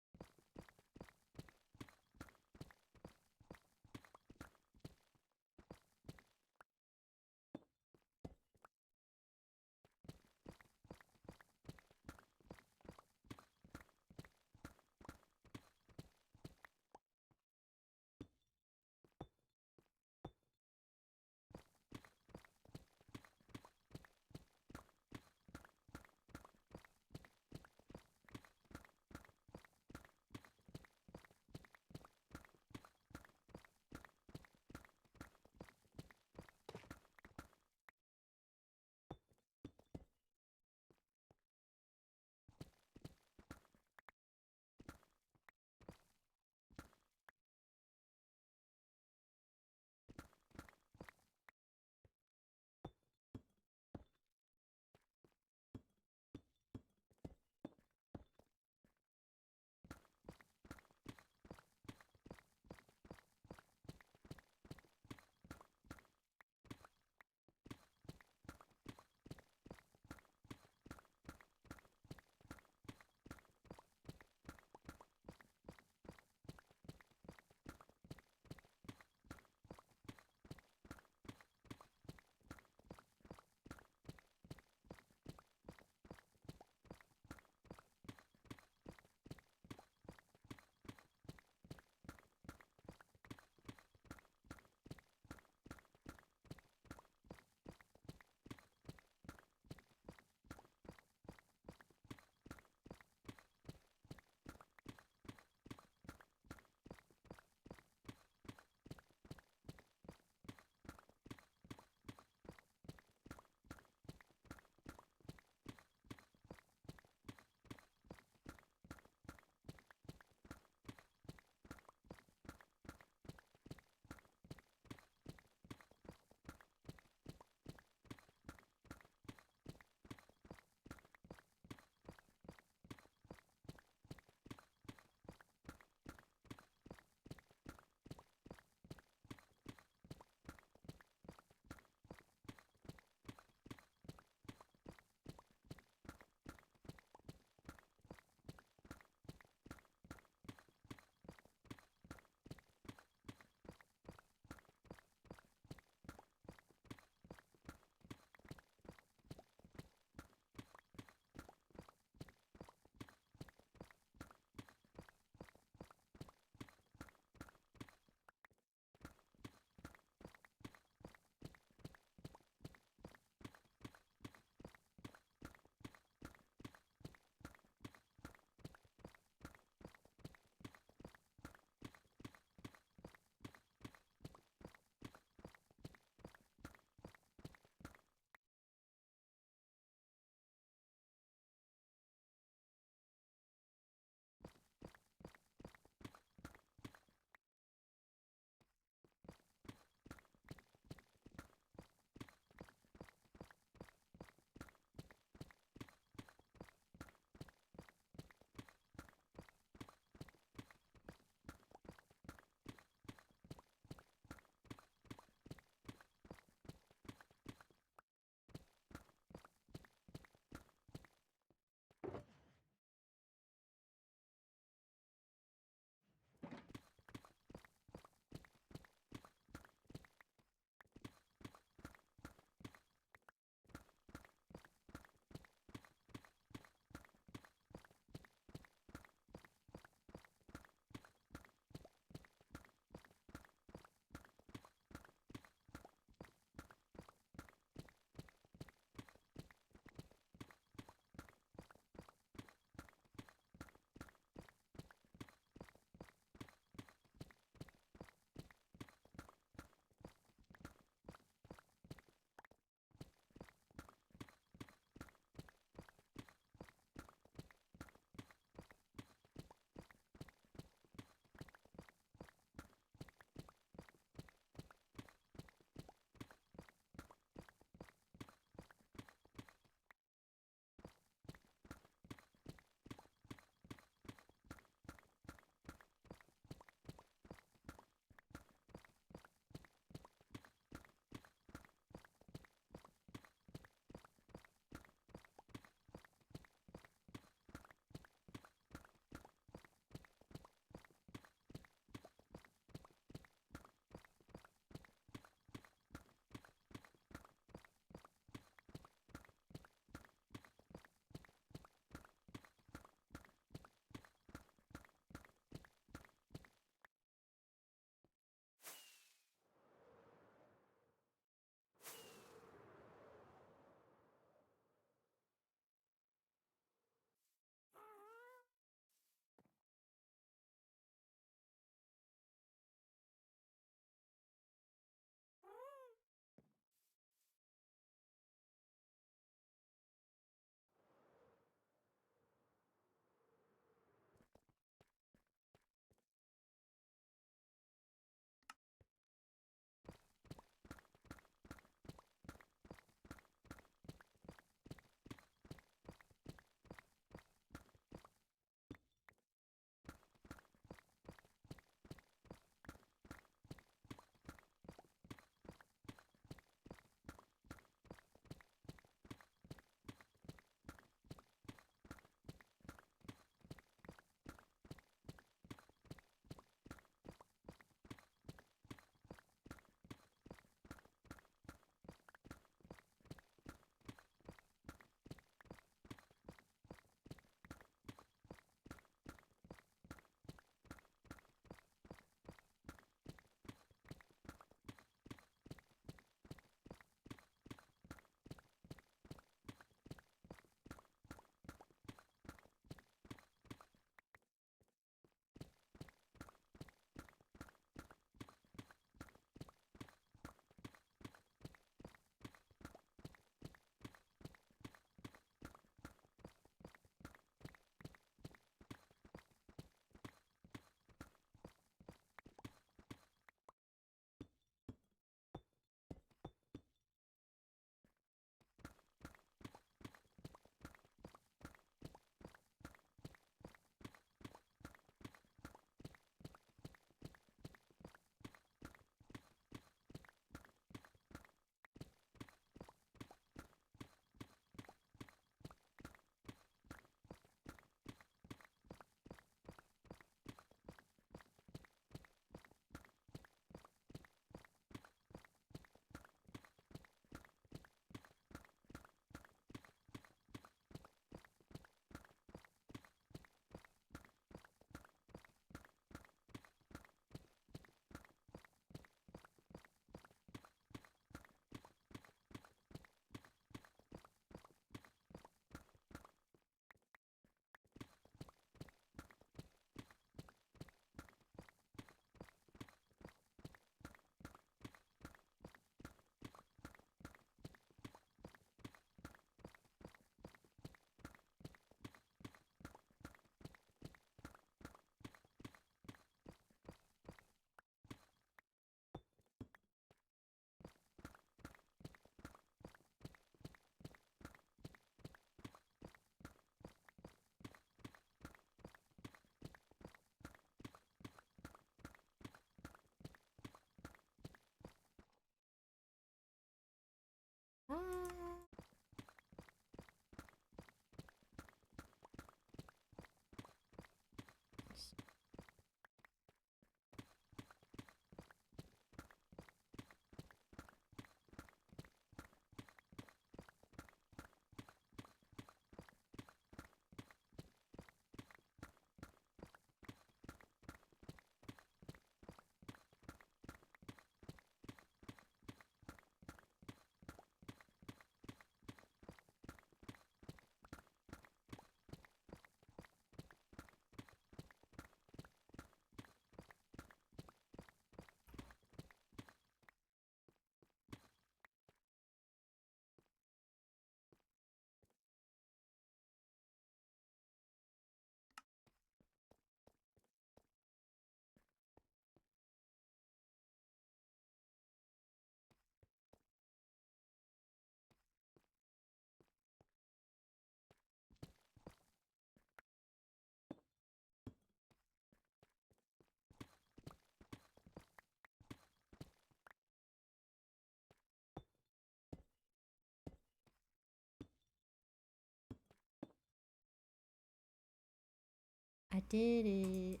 I did it.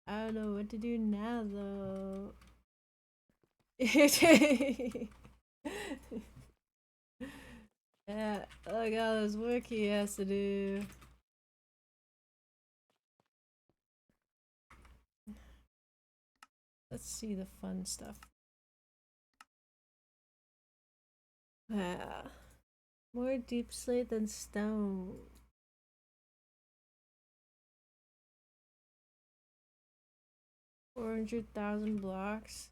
I don't know what to do now though. Yeah, look at all this work he has to do. Let's see the fun stuff. Yeah. More deep slate than stone. 400,000 blocks.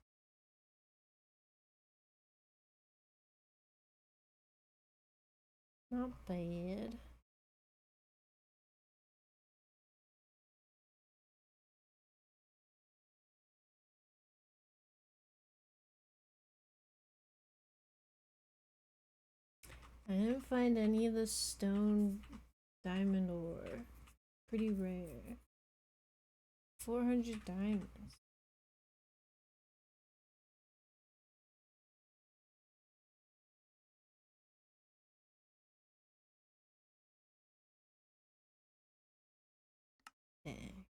Not bad. I didn't find any of the stone diamond ore. Pretty rare. 400 diamonds. Dang.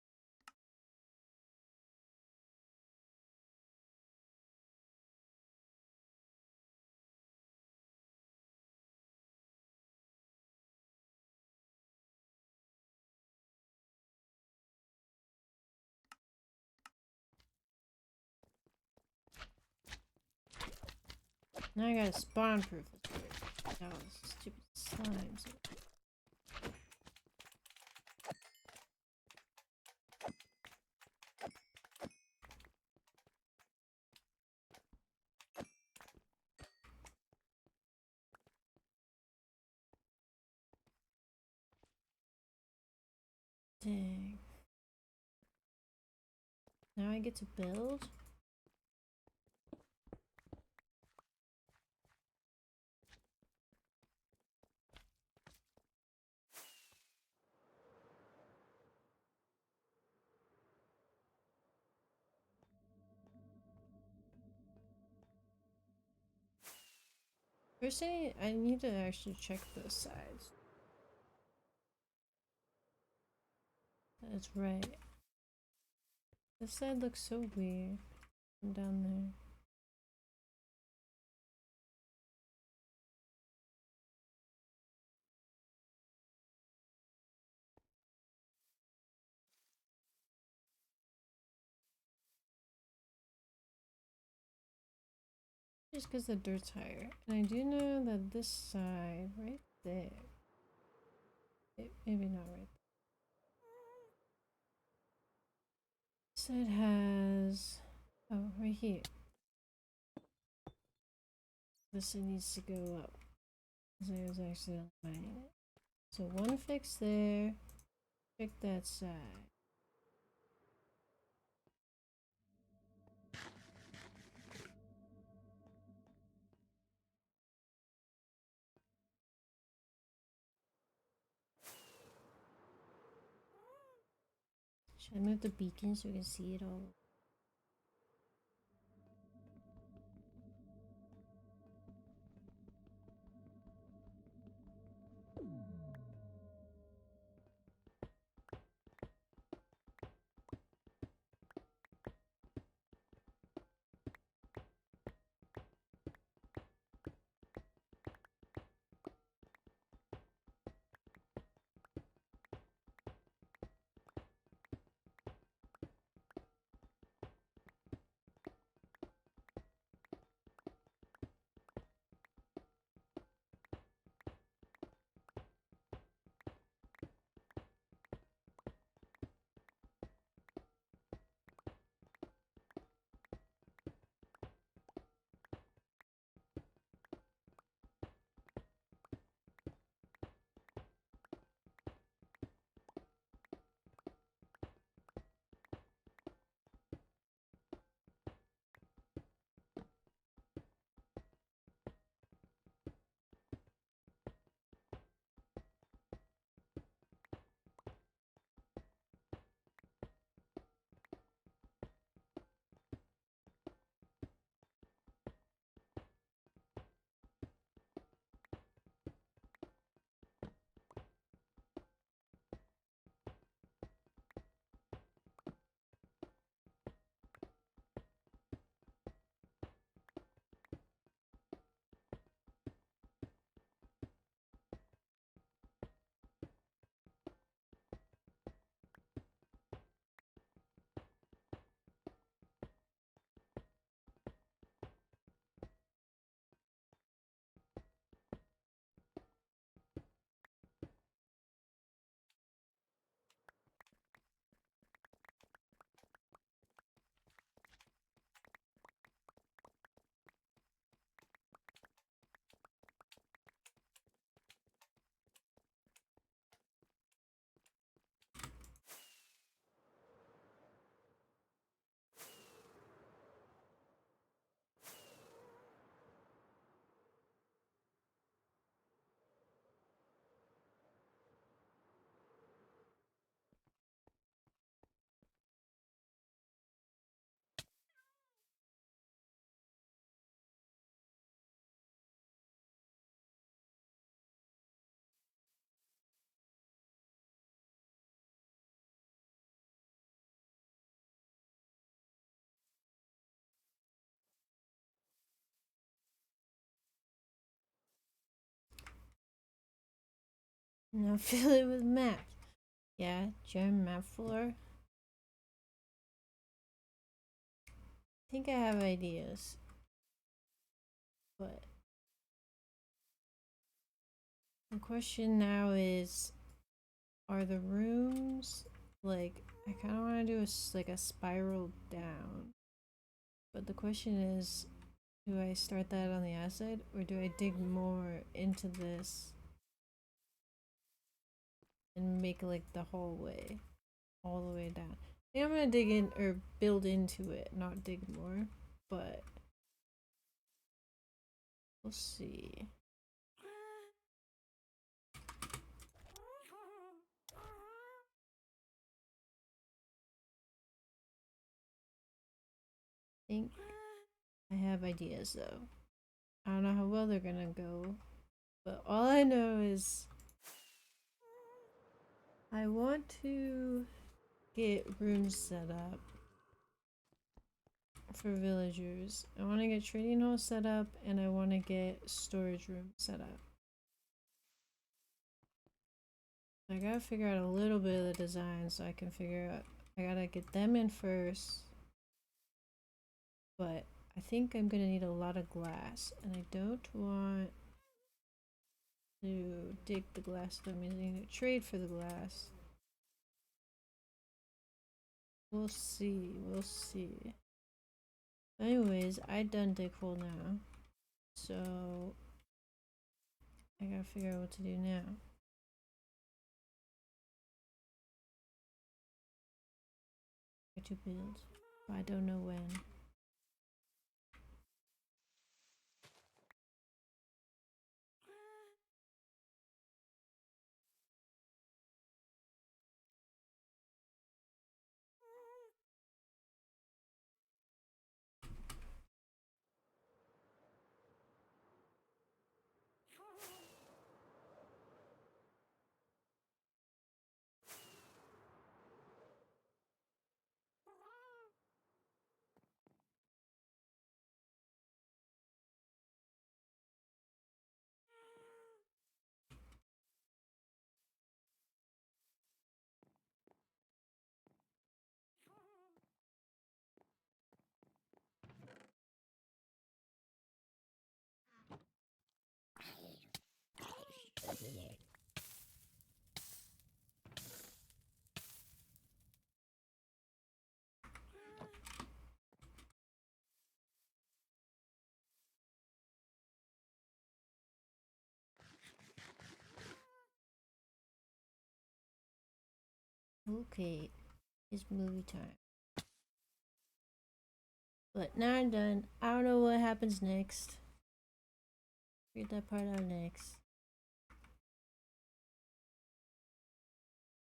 Now I gotta spawn proof this place. That was stupid slimes. Dang. Now I get to build? First I need to actually check those sides. That's right. This side looks so weird from down there. Just because the dirt's higher. And I do know that this side, right there, maybe not right there. This side has, oh, right here. This side needs to go up. Because I was accidentally mining it. So one fix there. Check that side. Should I move the beacon so we can see it all? Now fill it with maps. Yeah, German map floor. I think I have ideas, but the question now is, are the rooms like, I kind of want to do like a spiral down, but the question is, do I start that on the acid or do I dig more into this and make like the hallway all the way down? I think I'm gonna dig in or build into it, not dig more, but we'll see. I think I have ideas though. I don't know how well they're gonna go, but all I know is I want to get rooms set up for villagers. I want to get trading hall set up and I want to get storage room set up. I gotta figure out a little bit of the design so I can figure out. I gotta get them in first, but I think I'm gonna need a lot of glass and I don't want to dig the glass that I'm using to trade for the glass. We'll see, we'll see. Anyways, I done dig hole now, so I gotta figure out what to do now. To build, but I don't know when. Okay, it's movie time. But now I'm done. I don't know what happens next. Figure that part out next.